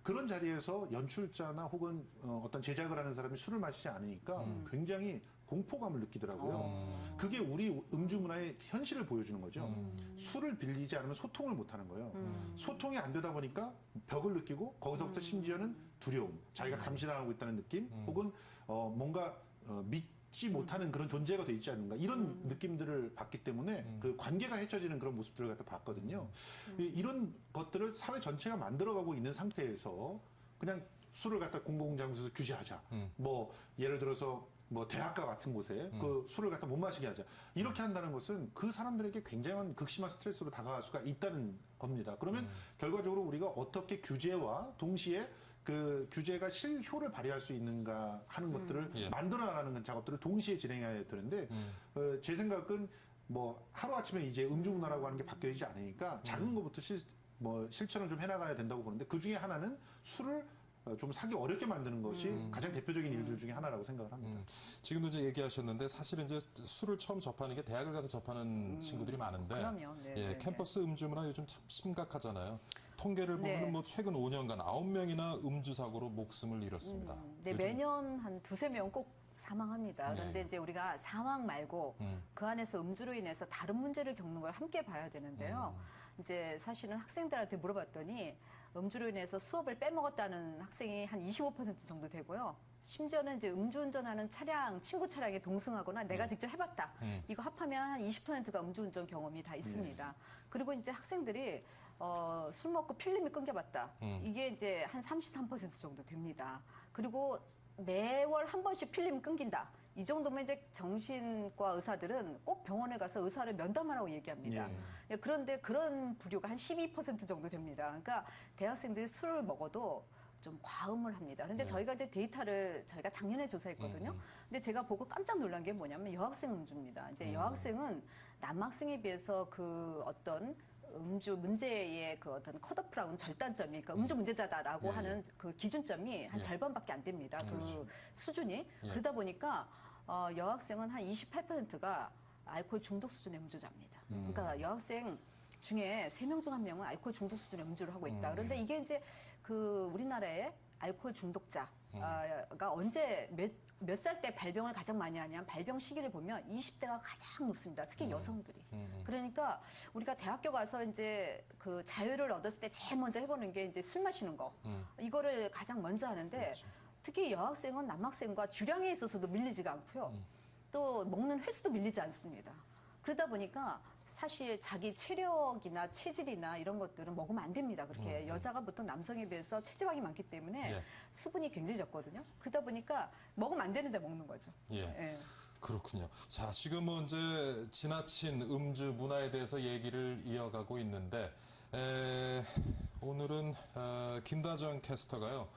그런 자리에서 연출자나 혹은 어떤 제작을 하는 사람이 술을 마시지 않으니까 굉장히 공포감을 느끼더라고요. 그게 우리 음주 문화의 현실을 보여주는 거죠. 술을 빌리지 않으면 소통을 못 하는 거예요. 소통이 안 되다 보니까 벽을 느끼고 거기서부터 심지어는 두려움, 자기가 감시당하고 있다는 느낌, 혹은 뭔가 믿지 못하는 그런 존재가 돼 있지 않는가 이런 느낌들을 받기 때문에 그 관계가 헤쳐지는 그런 모습들을 갖다 봤거든요. 이런 것들을 사회 전체가 만들어가고 있는 상태에서 그냥 술을 갖다 공공장소에서 규제하자. 뭐 예를 들어서 뭐 대학가 같은 곳에 그 술을 갖다 못 마시게 하자. 이렇게 한다는 것은 그 사람들에게 굉장한 극심한 스트레스로 다가갈 수가 있다는 겁니다. 그러면 결과적으로 우리가 어떻게 규제와 동시에 그 규제가 실효를 발휘할 수 있는가 하는 것들을 만들어 나가는 작업들을 동시에 진행해야 되는데 제 생각은 뭐 하루아침에 이제 음주 문화라고 하는 게 바뀌어지지 않으니까 작은 것부터 실천을 좀 해나가야 된다고 보는데 그 중에 하나는 술을 좀 사기 어렵게 만드는 것이 가장 대표적인 일들 중에 하나라고 생각을 합니다. 지금도 이제 얘기하셨는데 사실은 이제 술을 처음 접하는 게 대학을 가서 접하는 친구들이 많은데 그럼요. 네, 캠퍼스 음주 문화 요즘 참 심각하잖아요. 통계를 보면 뭐 최근 5년간 9명이나 음주 사고로 목숨을 잃었습니다. 네, 매년 한 2~3명 꼭 사망합니다. 그런데 이제 우리가 사망 말고 그 안에서 음주로 인해서 다른 문제를 겪는 걸 함께 봐야 되는데요. 이제 사실은 학생들한테 물어봤더니 음주로 인해서 수업을 빼먹었다는 학생이 한 25% 정도 되고요. 심지어는 이제 음주운전하는 차량, 친구 차량에 동승하거나 내가 직접 해봤다. 이거 합하면 한 20%가 음주운전 경험이 다 있습니다. 그리고 이제 학생들이 술 먹고 필름이 끊겨봤다. 이게 이제 한 33% 정도 됩니다. 그리고 매월 한 번씩 필름 끊긴다. 이 정도면 이제 정신과 의사들은 꼭 병원에 가서 의사를 면담하라고 얘기합니다. 그런데 그런 부류가 한 12% 정도 됩니다. 그러니까 대학생들이 술을 먹어도 좀 과음을 합니다. 그런데 저희가 이제 데이터를 저희가 작년에 조사했거든요. 근데 제가 보고 깜짝 놀란 게 뭐냐면 여학생 음주입니다. 이제 여학생은 남학생에 비해서 그 어떤 음주 문제의 그 어떤 컷오프라고는 절단점이, 그러니까 음주 문제자다라고 하는 그 기준점이 한 절반밖에 안 됩니다. 그 수준이. 그러다 보니까 여학생은 한 28%가 알코올 중독 수준의 음주자입니다. 그러니까 여학생 중에 3명 중 1명은 알코올 중독 수준의 음주를 하고 있다. 그런데 이게 이제 그 우리나라의 알코올 중독자가 언제 몇 살 때 발병을 가장 많이 하냐면 발병 시기를 보면 20대가 가장 높습니다. 특히 여성들이. 그러니까 우리가 대학교 가서 이제 그 자유를 얻었을 때 제일 먼저 해보는 게 이제 술 마시는 거. 이거를 가장 먼저 하는데 특히 여학생은 남학생과 주량에 있어서도 밀리지가 않고요. 또 먹는 횟수도 밀리지 않습니다. 그러다 보니까 사실 자기 체력이나 체질이나 이런 것들은 먹으면 안 됩니다. 그렇게 여자가 보통 남성에 비해서 체지방이 많기 때문에 예. 수분이 굉장히 적거든요. 그러다 보니까 먹으면 안 되는데 먹는 거죠. 예. 예. 그렇군요. 자, 지금은 이제 지나친 음주 문화에 대해서 얘기를 이어가고 있는데, 오늘은 김다정 캐스터가요.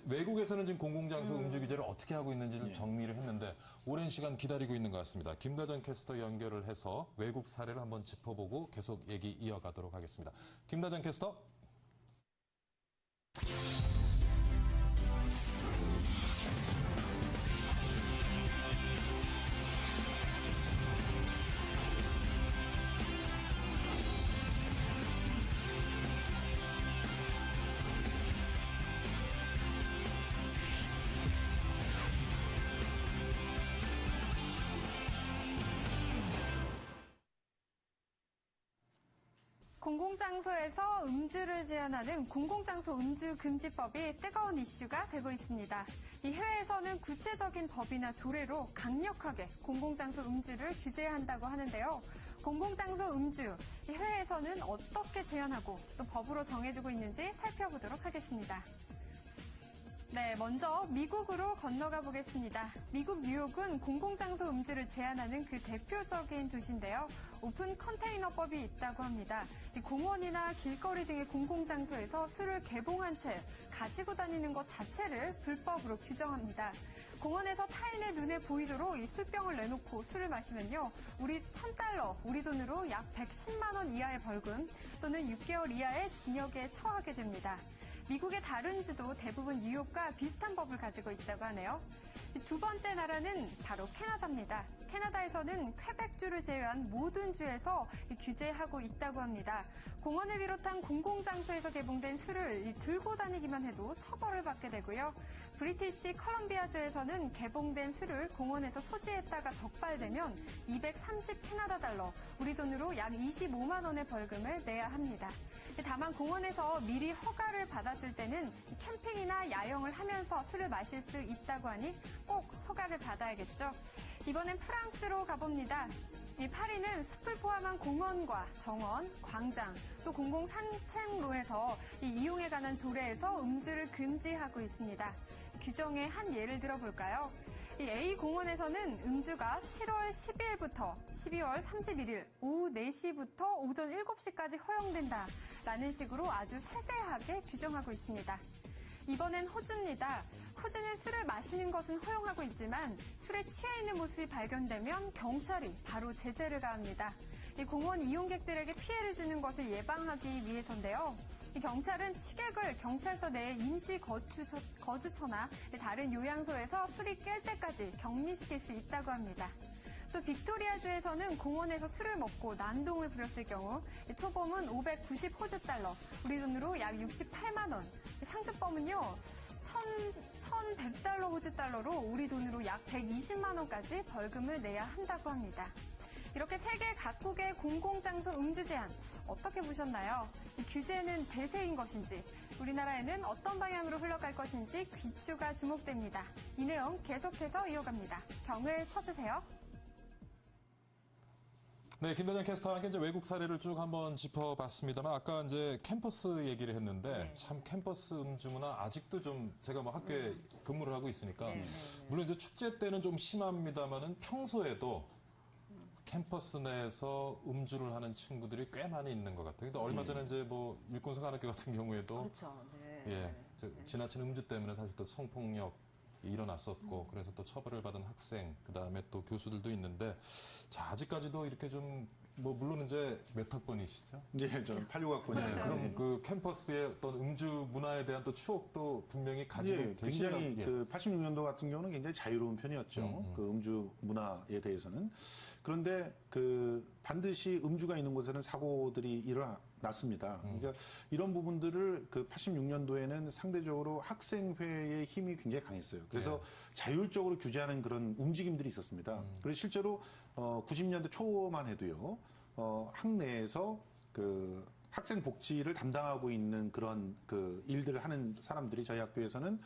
외국에서는 지금 공공장소 음주 규제를 어떻게 하고 있는지를 정리를 했는데 오랜 시간 기다리고 있는 것 같습니다. 김다정 캐스터 연결을 해서 외국 사례를 한번 짚어보고 계속 얘기 이어가도록 하겠습니다. 김다정 캐스터. 공공장소에서 음주를 제한하는 공공장소 음주금지법이 뜨거운 이슈가 되고 있습니다. 이 해외에서는 구체적인 법이나 조례로 강력하게 공공장소 음주를 규제한다고 하는데요. 공공장소 음주, 이 해외에서는 어떻게 제한하고 또 법으로 정해지고 있는지 살펴보도록 하겠습니다. 네, 먼저 미국으로 건너가 보겠습니다. 미국 뉴욕은 공공장소 음주를 제한하는 그 대표적인 도시인데요. 오픈 컨테이너법이 있다고 합니다. 이 공원이나 길거리 등의 공공장소에서 술을 개봉한 채 가지고 다니는 것 자체를 불법으로 규정합니다. 공원에서 타인의 눈에 보이도록 이 술병을 내놓고 술을 마시면요. 우리 $1,000, 우리 돈으로 약 110만 원 이하의 벌금 또는 6개월 이하의 징역에 처하게 됩니다. 미국의 다른 주도 대부분 뉴욕과 비슷한 법을 가지고 있다고 하네요. 두 번째 나라는 바로 캐나다입니다. 캐나다에서는 퀘벡주를 제외한 모든 주에서 규제하고 있다고 합니다. 공원을 비롯한 공공장소에서 개봉된 술을 들고 다니기만 해도 처벌을 받게 되고요. 브리티시 컬럼비아주에서는 개봉된 술을 공원에서 소지했다가 적발되면 230 캐나다 달러, 우리 돈으로 약 25만 원의 벌금을 내야 합니다. 다만 공원에서 미리 허가를 받았을 때는 캠핑이나 야영을 하면서 술을 마실 수 있다고 하니 꼭 허가를 받아야겠죠. 이번엔 프랑스로 가봅니다. 이 파리는 숲을 포함한 공원과 정원, 광장, 또 공공 산책로에서 이용에 관한 조례에서 음주를 금지하고 있습니다. 규정의 한 예를 들어볼까요? 이 A 공원에서는 음주가 7월 12일부터 12월 31일 오후 4시부터 오전 7시까지 허용된다라는 식으로 아주 세세하게 규정하고 있습니다. 이번엔 호주입니다. 호주는 술을 마시는 것은 허용하고 있지만 술에 취해 있는 모습이 발견되면 경찰이 바로 제재를 가합니다. 이 공원 이용객들에게 피해를 주는 것을 예방하기 위해서인데요. 이 경찰은 취객을 경찰서 내에 임시 거주처나 다른 요양소에서 술이 깰 때까지 격리시킬 수 있다고 합니다. 또 빅토리아주에서는 공원에서 술을 먹고 난동을 부렸을 경우 초범은 590 호주 달러, 우리 돈으로 약 68만 원, 상습범은요 1,100달러 호주 달러로 우리 돈으로 약 120만 원까지 벌금을 내야 한다고 합니다. 이렇게 세계 각국의 공공장소 음주 제한 어떻게 보셨나요? 이 규제는 대세인 것인지 우리나라에는 어떤 방향으로 흘러갈 것인지 귀추가 주목됩니다. 이 내용 계속해서 이어갑니다. 경을 쳐주세요. 네, 김다정 캐스터와 함께 이제 외국 사례를 쭉 한번 짚어봤습니다만 아까 이제 캠퍼스 얘기를 했는데 참 캠퍼스 음주 문화 아직도 좀 제가 뭐 학교에 근무를 하고 있으니까 물론 이제 축제 때는 좀 심합니다만은 평소에도 캠퍼스 내에서 음주를 하는 친구들이 꽤 많이 있는 것 같아요. 근데 얼마 전에 이제 뭐 육군사관학교 같은 경우에도 그렇죠. 네. 예, 지나친 음주 때문에 사실 또 성폭력이 일어났었고 그래서 또 처벌을 받은 학생 그다음에 또 교수들도 있는데 자 아직까지도 이렇게 좀 뭐 물론 이제 몇 학번이시죠? 네, 저는 86학번이에요. 그럼 그 캠퍼스의 어떤 음주 문화에 대한 또 추억도 분명히 가지고 계시는 굉장히 그 86년도 같은 경우는 굉장히 자유로운 편이었죠. 그 음주 문화에 대해서는. 그런데 그 반드시 음주가 있는 곳에는 사고들이 일어났습니다. 그러니까 이런 부분들을 그 86년도에는 상대적으로 학생회의 힘이 굉장히 강했어요. 그래서 자율적으로 규제하는 그런 움직임들이 있었습니다. 그래서 실제로 90년대 초만 해도요. 학내에서 그 학생 복지를 담당하고 있는 그런 그 일들을 하는 사람들이 저희 학교에서는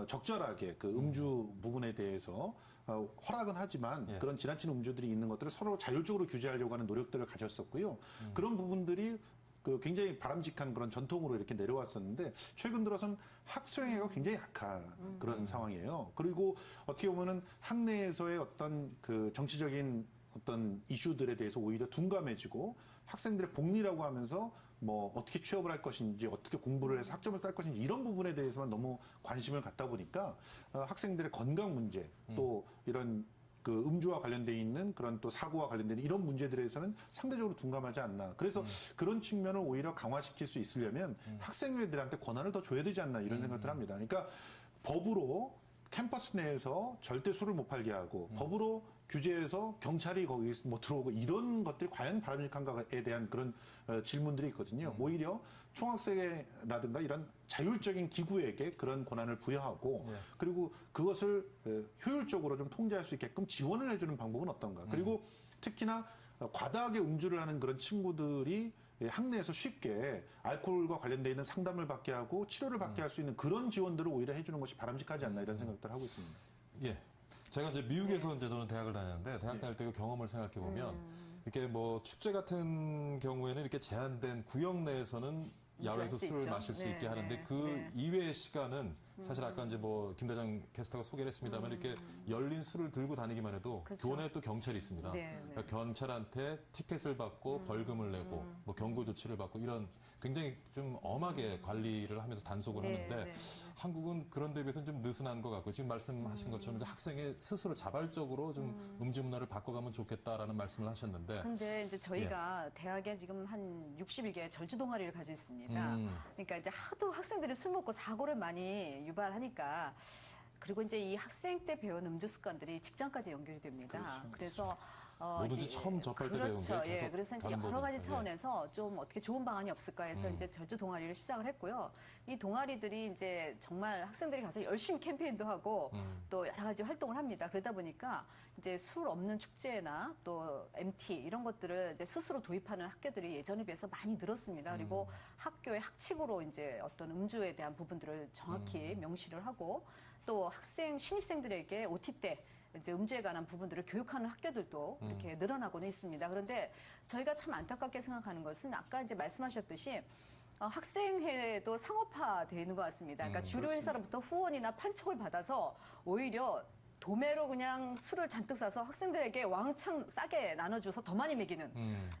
적절하게 그 음주 부분에 대해서 허락은 하지만 예. 그런 지나치는 음주들이 있는 것들을 서로 자율적으로 규제하려고 하는 노력들을 가졌었고요. 그런 부분들이 그 굉장히 바람직한 그런 전통으로 이렇게 내려왔었는데 최근 들어선 학수행위가 굉장히 약한 그런 상황이에요. 그리고 어떻게 보면은 학내에서의 어떤 그 정치적인 어떤 이슈들에 대해서 오히려 둔감해지고 학생들의 복리라고 하면서 뭐 어떻게 취업을 할 것인지 어떻게 공부를 해서 학점을 딸 것인지 이런 부분에 대해서만 너무 관심을 갖다 보니까 학생들의 건강 문제 또 이런 그 음주와 관련돼 있는 그런 또 사고와 관련된 이런 문제들에서는 상대적으로 둔감하지 않나. 그래서 그런 측면을 오히려 강화시킬 수 있으려면 학생회들한테 권한을 더 줘야 되지 않나 이런 생각들 합니다. 그러니까 법으로 캠퍼스 내에서 절대 술을 못 팔게 하고 법으로 규제해서 경찰이 거기 뭐 들어오고 이런 것들이 과연 바람직한가에 대한 그런 질문들이 있거든요. 오히려 총학생회라든가 이런 자율적인 기구에게 그런 권한을 부여하고 그리고 그것을 효율적으로 좀 통제할 수 있게끔 지원을 해주는 방법은 어떤가. 그리고 특히나 과다하게 음주를 하는 그런 친구들이 학내에서 쉽게 알코올과 관련되어 있는 상담을 받게 하고 치료를 받게 할 수 있는 그런 지원들을 오히려 해주는 것이 바람직하지 않나 이런 생각들을 하고 있습니다. 예. 제가 이제 미국에서 이제 저는 대학을 다녔는데 대학 다닐 때 그 경험을 생각해 보면 이렇게 뭐 축제 같은 경우에는 이렇게 제한된 구역 내에서는 야외에서 수 술을 있죠. 마실 수 네, 있게 하는데 네, 그 네. 이외의 시간은 사실 아까 이제 뭐 김대장 캐스터가 소개를 했습니다만 이렇게 열린 술을 들고 다니기만 해도 그렇죠. 교내에 또 경찰이 있습니다. 네, 네. 그러니까 경찰한테 티켓을 받고 벌금을 내고 뭐 경고 조치를 받고 이런 굉장히 좀 엄하게 관리를 하면서 단속을 네, 하는데 네. 한국은 그런 데 비해서는 좀 느슨한 것 같고 지금 말씀하신 것처럼 이제 학생이 스스로 자발적으로 좀 음주 문화를 바꿔가면 좋겠다라는 말씀을 하셨는데 근데 이제 예. 저희가 대학에 지금 한 60여 절주 동아리를 가지고 있습니다. 그러니까 이제 하도 학생들이 술 먹고 사고를 많이 유발하니까 그리고 이제 이 학생 때 배운 음주 습관들이 직장까지 연결이 됩니다. 그래서 뭐든지 이제 처음 접할 때 배운 게 그렇죠. 계속 예, 그래서 이제 다른 여러 가지 법이니까. 차원에서 좀 어떻게 좋은 방안이 없을까 해서 이제 절주 동아리를 시작을 했고요. 이 동아리들이 이제 정말 학생들이 가서 열심히 캠페인도 하고 또 여러 가지 활동을 합니다. 그러다 보니까 이제 술 없는 축제나 또 MT 이런 것들을 이제 스스로 도입하는 학교들이 예전에 비해서 많이 늘었습니다. 그리고 학교의 학칙으로 이제 어떤 음주에 대한 부분들을 정확히 명시를 하고 또 학생 신입생들에게 OT 때 이제 음주에 관한 부분들을 교육하는 학교들도 이렇게 늘어나고는 있습니다. 그런데 저희가 참 안타깝게 생각하는 것은 아까 이제 말씀하셨듯이 학생회도 상업화되어 있는 것 같습니다. 그러니까 주류 회사로부터 후원이나 판촉을 받아서 오히려 도매로 그냥 술을 잔뜩 사서 학생들에게 왕창 싸게 나눠줘서 더 많이 먹이는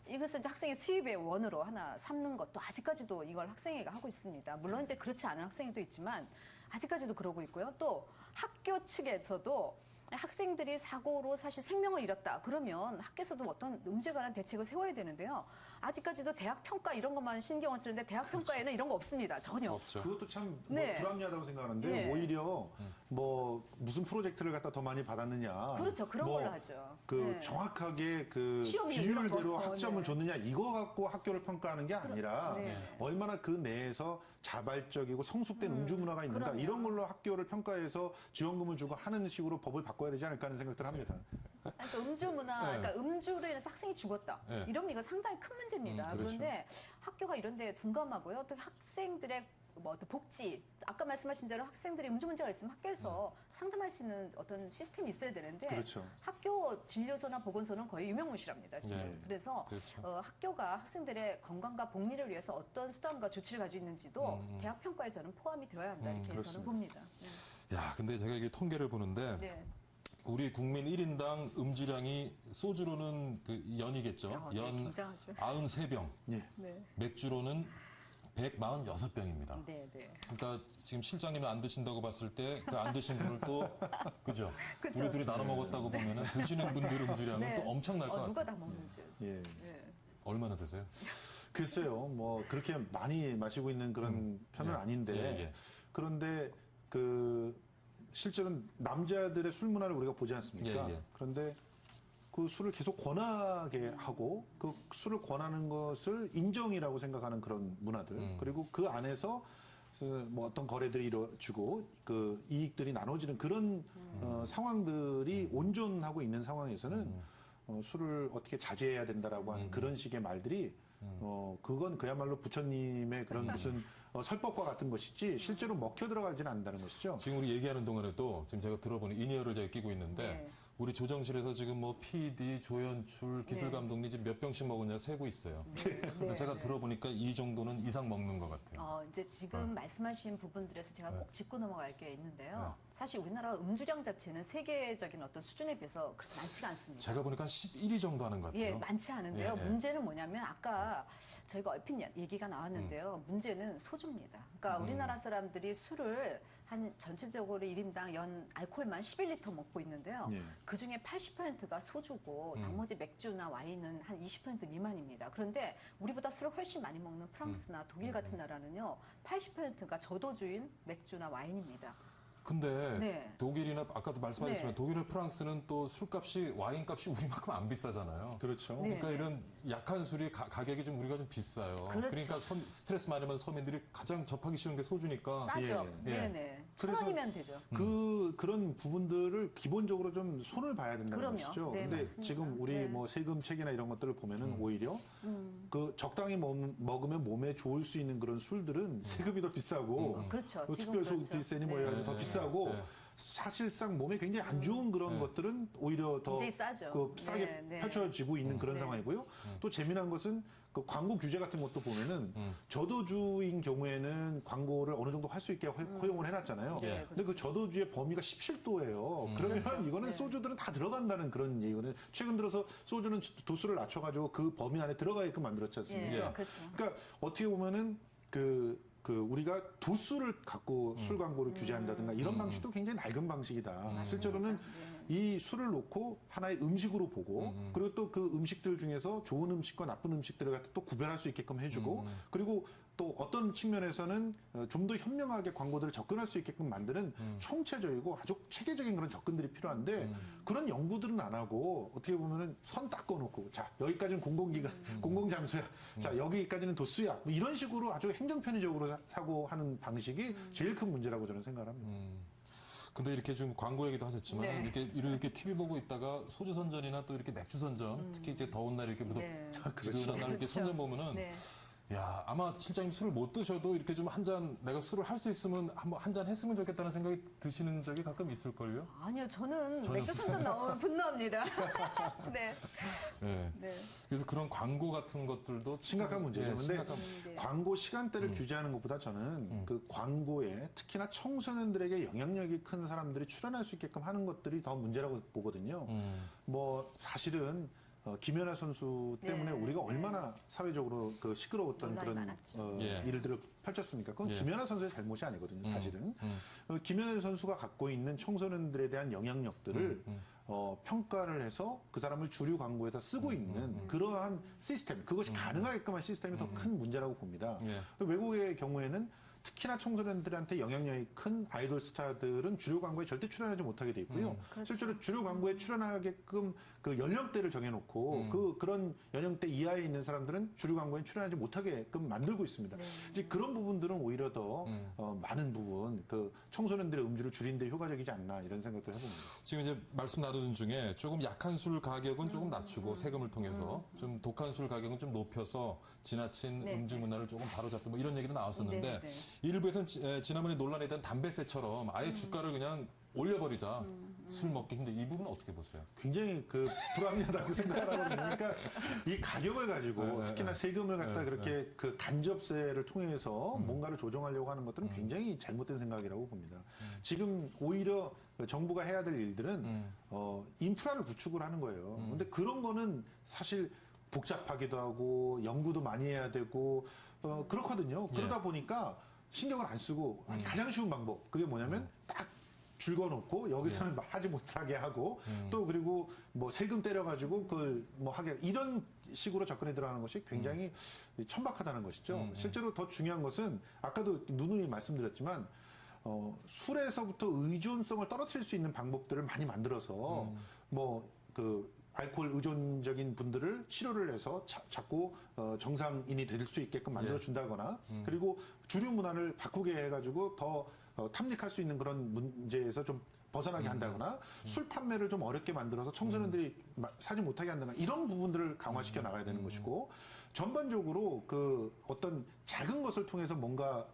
이것을 이제 학생의 수입의 원으로 하나 삼는 것도 아직까지도 이걸 학생회가 하고 있습니다. 물론 이제 그렇지 않은 학생회도 있지만 아직까지도 그러고 있고요. 또 학교 측에서도 학생들이 사고로 사실 생명을 잃었다. 그러면 학교에서도 어떤 음주에 관한 대책을 세워야 되는데요. 아직까지도 대학 평가 이런 것만 신경을 쓰는데 대학 평가에는 이런 거 없습니다. 전혀. 없죠. 그것도 참 네. 불합리하다고 생각하는데 네. 오히려 뭐 무슨 프로젝트를 갖다 더 많이 받았느냐. 그렇죠. 그런 뭐 걸로 하죠. 그 네. 정확하게 그 시험이 비율대로 이런 거. 학점을 네. 줬느냐 이거 갖고 학교를 평가하는 게 아니라 네. 얼마나 그 내에서 자발적이고 성숙된 음주 문화가 있는가 그럼요. 이런 걸로 학교를 평가해서 지원금을 주고 하는 식으로 법을 바꿔야 되지 않을까 하는 생각들을 합니다. 그러니까 음주 문화, 네. 그러니까 음주로 인해서 학생이 죽었다. 네. 이러면 이거 상당히 큰 문제입니다. 그렇죠. 그런데 학교가 이런데 둔감하고요. 또 학생들의 뭐 어떤 복지, 아까 말씀하신 대로 학생들이 음주 문제가 있으면 학교에서 상담할 수 있는 어떤 시스템이 있어야 되는데 그렇죠. 학교 진료소나 보건소는 거의 유명무실합니다. 지금. 네. 그래서 그렇죠. 학교가 학생들의 건강과 복리를 위해서 어떤 수단과 조치를 가지고 있는지도 대학 평가에 저는 포함이 되어야 한다 이렇게 저는 그렇습니다. 봅니다. 야, 근데 제가 이게 통계를 보는데 네. 우리 국민 1인당 음주량이 소주로는 그 연이겠죠. 네, 연 굉장하죠. 93병, 예. 네. 맥주로는 146병입니다. 네, 네. 그러니까 지금 실장님이 안 드신다고 봤을 때 그 안 드신 분을 또 그죠? 그쵸. 우리 둘이 나눠 먹었다고 보면은 드시는 분들 음주량은 네. 또 엄청날 것 같아요. 누가 다 먹는지. 예. 네. 얼마나 드세요? 글쎄요, 뭐 그렇게 많이 마시고 있는 그런 편은 예. 아닌데 예, 예. 그런데 그 실제로는 남자들의 술 문화를 우리가 보지 않습니까? 예, 예. 그런데 그 술을 계속 권하게 하고 그 술을 권하는 것을 인정이라고 생각하는 그런 문화들 그리고 그 안에서 뭐 어떤 거래들이 이루어지고 그 이익들이 나눠지는 그런 상황들이 온전하고 있는 상황에서는 술을 어떻게 자제해야 된다라고 하는 그런 식의 말들이 그건 그야말로 부처님의 그런 무슨 설법과 같은 것이지 실제로 먹혀 들어가지는 않는다는 것이죠. 지금 우리 얘기하는 동안에도 지금 제가 들어보니 인이어를 제가 끼고 있는데 네. 우리 조정실에서 지금 뭐 PD, 조연출, 기술 감독님 지금 몇 병씩 먹었냐 세고 있어요. 근데 제가 들어보니까 이 정도는 이상 먹는 것 같아요. 이제 지금 말씀하신 부분들에서 제가 꼭 짚고 넘어갈 게 있는데요. 사실 우리나라 음주량 자체는 세계적인 어떤 수준에 비해서 그렇게 많지가 않습니다. 제가 보니까 한 11위 정도 하는 것 같아요. 예, 많지 않은데요. 예, 예. 문제는 뭐냐면 아까 저희가 얼핏 얘기가 나왔는데요. 문제는 소주입니다. 그러니까 우리나라 사람들이 술을 한 전체적으로 1인당 연 알코올만 11리터 먹고 있는데요. 예. 그중에 80%가 소주고 나머지 맥주나 와인은 한 20% 미만입니다. 그런데 우리보다 술을 훨씬 많이 먹는 프랑스나 독일 같은 나라는요. 80%가 저도주인 맥주나 와인입니다. 근데 네. 독일이나 아까도 말씀하셨지만 네. 독일이나 프랑스는 또 술값이 와인값이 우리만큼 안 비싸잖아요. 그렇죠. 네. 그러니까 이런 약한 술이 가격이 좀 우리가 좀 비싸요. 그렇죠. 그러니까 스트레스 많이 받는 서민들이 가장 접하기 쉬운 게 소주니까. 싸죠. 예. 예. 네네. 그래서 1,000원이면 되죠. 그런 부분들을 기본적으로 좀 손을 봐야 된다는 그럼요. 것이죠. 네, 근데 맞습니다. 지금 우리 네. 뭐 세금 체계나 이런 것들을 보면은 오히려 그 적당히 먹으면 몸에 좋을 수 있는 그런 술들은 세금이 더 비싸고 그렇죠. 뭐 지금 특별소득세니 뭐 네. 이런 더 네. 비싸고 네. 사실상 몸에 굉장히 안 좋은 그런 것들은 오히려 더 굉장히 싸죠. 싸게 네, 네. 펼쳐지고 있는 그런 네. 상황이고요. 또 재미난 것은 그 광고 규제 같은 것도 보면은 저도주인 경우에는 광고를 어느 정도 할 수 있게 허용을 해놨잖아요. 네, 근데 그 저도주의 범위가 17도예요. 그러면 이거는 네. 소주들은 다 들어간다는 그런 얘기거든요. 최근 들어서 소주는 도수를 낮춰가지고 그 범위 안에 들어가게끔 만들었지 않습니까? 예, 그렇죠. 그러니까 어떻게 보면은 우리가 도수를 갖고 술 광고를 규제한다든가 이런 방식도 굉장히 낡은 방식이다. 실제로는 이 술을 놓고 하나의 음식으로 보고 그리고 또 그 음식들 중에서 좋은 음식과 나쁜 음식들을 갖다 또 구별할 수 있게끔 해주고 그리고 또 어떤 측면에서는 좀 더 현명하게 광고들을 접근할 수 있게끔 만드는 총체적이고 아주 체계적인 그런 접근들이 필요한데 그런 연구들은 안 하고 어떻게 보면은 선 닦아놓고 자 여기까지는 공공기관 공공장소야 자 여기까지는 도수야 뭐 이런 식으로 아주 행정편의적으로 사고하는 방식이 제일 큰 문제라고 저는 생각을 합니다. 근데 이렇게 좀 광고 얘기도 하셨지만 네. 이렇게 TV 보고 있다가 소주 선전이나 또 이렇게 맥주 선전 특히 이렇게 더운 날 이렇게 네. 지근한 날 이렇게 선전 보면은 네. 야 아마 실장님 술을 못 드셔도 이렇게 좀 한 잔 내가 술을 할 수 있으면 한번 한 잔 했으면 좋겠다는 생각이 드시는 적이 가끔 있을걸요? 아니요, 저는 전혀 맥주 선전 나오면 분노합니다. 네. 네. 네. 그래서 그런 광고 같은 것들도 심각한 문제죠. 네, 근데 심각한 네. 광고 시간대를 규제하는 것보다 저는 그 광고에 특히나 청소년들에게 영향력이 큰 사람들이 출연할 수 있게끔 하는 것들이 더 문제라고 보거든요. 뭐 사실은 김연아 선수 때문에 네, 우리가 네. 얼마나 사회적으로 그 시끄러웠던 논란이 그런 많았죠. 예. 일들을 펼쳤습니까? 그건 예. 김연아 선수의 잘못이 아니거든요, 사실은. 김연아 선수가 갖고 있는 청소년들에 대한 영향력들을 평가를 해서 그 사람을 주류 광고에서 쓰고 있는 그러한 시스템, 그것이 가능하게끔 한 시스템이 더 큰 문제라고 봅니다. 예. 외국의 경우에는 특히나 청소년들한테 영향력이 큰 아이돌 스타들은 주류 광고에 절대 출연하지 못하게 돼 있고요. 실제로 주류 광고에 출연하게끔 그 연령대를 정해놓고 그런 연령대 이하에 있는 사람들은 주류 광고에 출연하지 못하게끔 만들고 있습니다. 이제 그런 부분들은 오히려 더 많은 부분 그 청소년들의 음주를 줄이는 데 효과적이지 않나 이런 생각도 해봅니다. 지금 이제 말씀 나누는 중에 조금 약한 술 가격은 조금 낮추고 세금을 통해서 좀 독한 술 가격은 좀 높여서 지나친 네. 음주 문화를 조금 바로잡고 뭐 이런 얘기도 나왔었는데 네, 네. 일부에서는 지난번에 논란이 된 담배세처럼 아예 주가를 그냥 올려버리자 술 먹기 힘든 이 부분은 어떻게 보세요? 굉장히 그 불합리하다고 생각하거든요. 그러니까 이 가격을 가지고 특히나 세금을 갖다 그렇게 그 간접세를 통해서 뭔가를 조정하려고 하는 것들은 굉장히 잘못된 생각이라고 봅니다. 지금 오히려 정부가 해야 될 일들은 인프라를 구축을 하는 거예요. 근데 그런 거는 사실 복잡하기도 하고 연구도 많이 해야 되고 그렇거든요. 그러다 보니까 신경을 안 쓰고 가장 쉬운 방법 그게 뭐냐면 딱 줄 거놓고 여기서는 막 하지 못하게 하고 또 그리고 뭐 세금 때려가지고 그걸 뭐 하게 이런 식으로 접근해 들어가는 것이 굉장히 천박하다는 것이죠. 실제로 더 중요한 것은 아까도 누누이 말씀드렸지만 술에서부터 의존성을 떨어뜨릴 수 있는 방법들을 많이 만들어서 뭐 그 알코올 의존적인 분들을 치료를 해서 자꾸 정상인이 될 수 있게끔 만들어 준다거나 그리고 주류 문화를 바꾸게 해가지고 더 탐닉할 수 있는 그런 문제에서 좀 벗어나게 한다거나 술 판매를 좀 어렵게 만들어서 청소년들이 사지 못하게 한다거나 이런 부분들을 강화시켜 나가야 되는 것이고 전반적으로 그 어떤 작은 것을 통해서 뭔가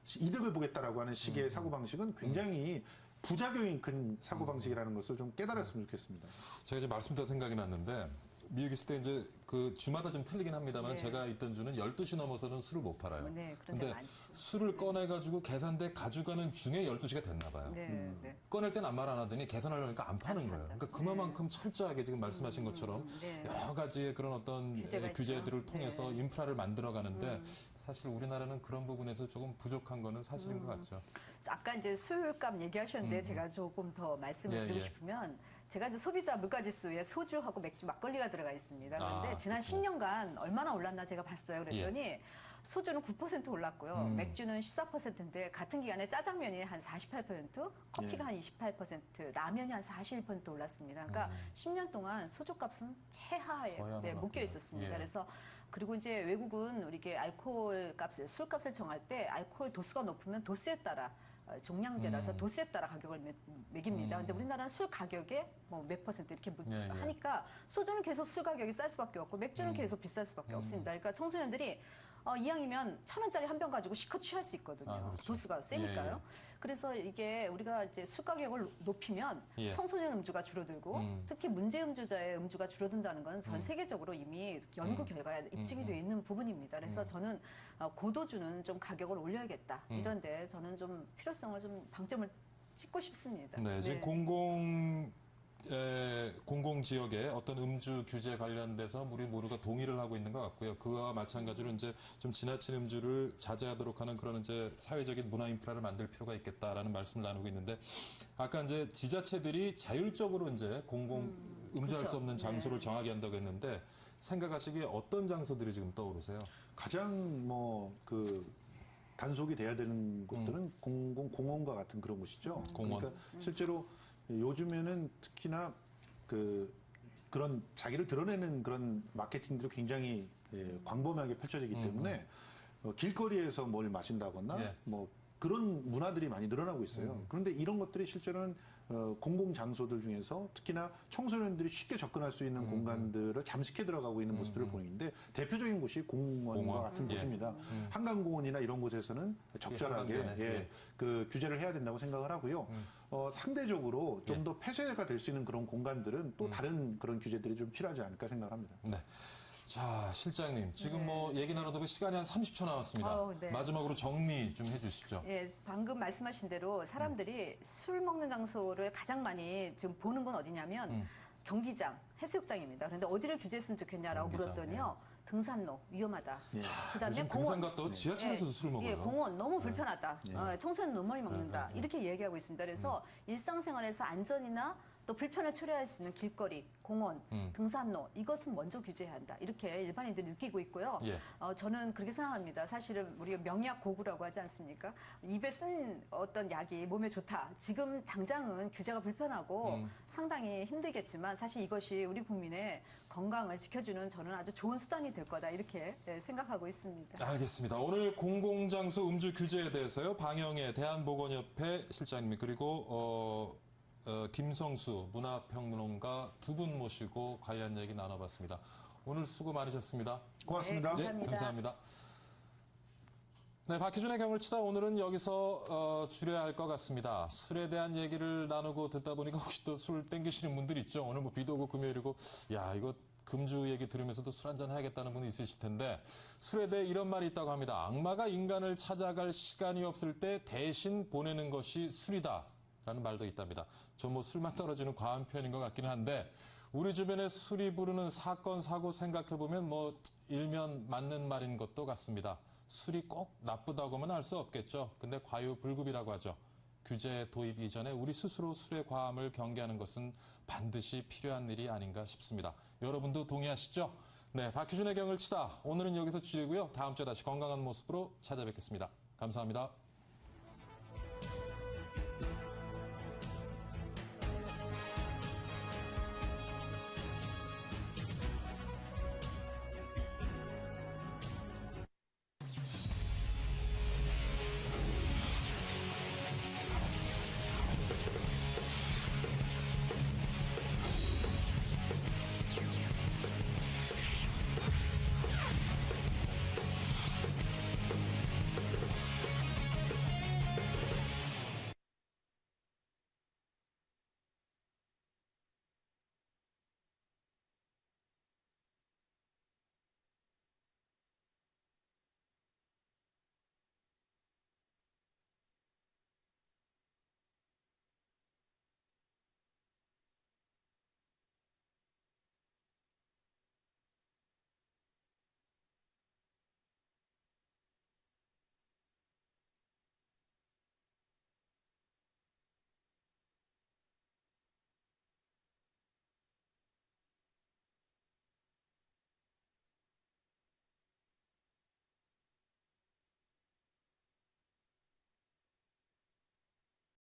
이득을 보겠다라고 하는 식의 사고방식은 굉장히 부작용이 큰 사고방식이라는 것을 좀 깨달았으면 좋겠습니다. 제가 이제 말씀드린 생각이 났는데, 미국 있을 때 이제 그 주마다 좀 틀리긴 합니다만, 네. 제가 있던 주는 12시 넘어서는 술을 못 팔아요. 네, 그런 데 근데 많죠. 술을 꺼내가지고 계산대 가져가는 중에 12시가 됐나 봐요. 네, 네. 꺼낼 땐 아무 말 안 하더니 계산하려니까 안 파는 거예요. 그러니까 그만큼 철저하게 지금 말씀하신 것처럼 네. 여러 가지의 그런 어떤 규제가 규제들을 있죠. 통해서 네. 인프라를 만들어 가는데 사실 우리나라는 그런 부분에서 조금 부족한 거는 사실인 것 같죠. 아까 이제 술값 얘기하셨는데 제가 조금 더 말씀을 예, 드리고 예. 싶으면 제가 이제 소비자 물가지수에 소주하고 맥주, 막걸리가 들어가 있습니다. 그런데 아, 지난 그렇죠. 10년간 얼마나 올랐나 제가 봤어요. 그랬더니 소주는 9% 올랐고요. 맥주는 14%인데 같은 기간에 짜장면이 한 48%, 커피가 한 28%, 라면이 한 41% 올랐습니다. 그러니까 10년 동안 소주값은 최하에 거의 안 묶여 올랐군요. 있었습니다. 예. 그래서 그리고 이제 외국은 우리게 알코올 값을, 술값을 정할 때 알코올 도수가 높으면 도수에 따라 종량제라서 도수에 따라 가격을 매깁니다. 근데 우리나라는 술 가격에 뭐 몇 퍼센트 이렇게 예, 예. 하니까 소주는 계속 술 가격이 쌀 수밖에 없고 맥주는 계속 비쌀 수밖에 없습니다. 그러니까 청소년들이 이왕이면 1,000원짜리 한 병 가지고 실컷 취할 수 있거든요. 아, 그렇죠. 도수가 세니까요. 그래서 이게 우리가 이제 술 가격을 높이면 예. 청소년 음주가 줄어들고 특히 문제 음주자의 음주가 줄어든다는 건 전 세계적으로 이미 연구 결과에 입증이 되어 있는 부분입니다. 그래서 저는 고도주는 좀 가격을 올려야겠다. 이런데 저는 좀 필요성을 좀 방점을 찍고 싶습니다. 네, 지금 공공 지역의 어떤 음주 규제 관련돼서 우리 모두가 동의를 하고 있는 것 같고요. 그와 마찬가지로 이제 좀 지나친 음주를 자제하도록 하는 그런 이제 사회적인 문화 인프라를 만들 필요가 있겠다라는 말씀을 나누고 있는데, 아까 이제 지자체들이 자율적으로 이제 음주할 수 없는 장소를 정하게 한다고 했는데, 생각하시기에 어떤 장소들이 지금 떠오르세요? 가장 단속이 돼야 되는 곳들은 공원과 같은 그런 곳이죠. 공원. 그러니까 실제로 요즘에는 특히나 그런 자기를 드러내는 그런 마케팅들이 굉장히 광범위하게 펼쳐지기 때문에 길거리에서 뭘 마신다거나 예. 뭐 그런 문화들이 많이 늘어나고 있어요. 그런데 이런 것들이 실제로는 공공 장소들 중에서 특히나 청소년들이 쉽게 접근할 수 있는 공간들을 잠식해 들어가고 있는 모습들을 보이는데, 대표적인 곳이 공원과 공원. 같은 예. 곳입니다. 한강공원이나 이런 곳에서는 적절하게 한강변에, 그 규제를 해야 된다고 생각을 하고요. 상대적으로 좀 더 폐쇄가 될 수 있는 그런 공간들은 또 다른 그런 규제들이 좀 필요하지 않을까 생각합니다. 네. 자, 실장님, 지금 뭐 얘기 나누다 보니 시간이 한 30초 남았습니다. 네. 마지막으로 정리 좀 해주시죠. 예, 방금 말씀하신 대로 사람들이 술 먹는 장소를 가장 많이 지금 보는 건 어디냐면 경기장, 해수욕장입니다. 그런데 어디를 규제했으면 좋겠냐라고 경기장, 물었더니요. 등산로 위험하다. 그다음에 요즘 등산 갔다 지하철에서도 술을 먹어요. 예, 공원 너무 불편하다. 청소년 너무 많이 먹는다. 이렇게 얘기하고 있습니다. 그래서 일상생활에서 안전이나 또 불편을 초래할 수 있는 길거리, 공원, 등산로 이것은 먼저 규제해야 한다. 이렇게 일반인들이 느끼고 있고요. 예. 저는 그렇게 생각합니다. 사실은 우리가 명약 고구라고 하지 않습니까? 입에 쓴 어떤 약이 몸에 좋다. 지금 당장은 규제가 불편하고 상당히 힘들겠지만 사실 이것이 우리 국민의 건강을 지켜주는 저는 아주 좋은 수단이 될 거다. 이렇게 생각하고 있습니다. 알겠습니다. 오늘 공공장소 음주 규제에 대해서요. 방영의 대한보건협회 실장님 그리고 김성수 문화평론가 두 분 모시고 관련 얘기 나눠봤습니다. 오늘 수고 많으셨습니다. 고맙습니다. 네, 네, 감사합니다. 네, 박희준의 경을 치다 오늘은 여기서 줄여야 할 것 같습니다. 술에 대한 얘기를 나누고 듣다 보니까 혹시 또 술 땡기시는 분들 있죠. 오늘 뭐 비도 오고 금요일이고, 야, 이거 금주 얘기 들으면서도 술 한잔 해야겠다는 분이 있으실 텐데, 술에 대해 이런 말이 있다고 합니다. 악마가 인간을 찾아갈 시간이 없을 때 대신 보내는 것이 술이다. 라는 말도 있답니다. 좀 뭐 술만 떨어지는 과한 표현인 것 같기는 한데, 우리 주변에 술이 부르는 사건, 사고 생각해보면 뭐 일면 맞는 말인 것도 같습니다. 술이 꼭 나쁘다고만 할 수 없겠죠. 근데 과유불급이라고 하죠. 규제 도입 이전에 우리 스스로 술의 과함을 경계하는 것은 반드시 필요한 일이 아닌가 싶습니다. 여러분도 동의하시죠? 네, 박희준의 경을 치다. 오늘은 여기서 줄이고요. 다음 주에 다시 건강한 모습으로 찾아뵙겠습니다. 감사합니다.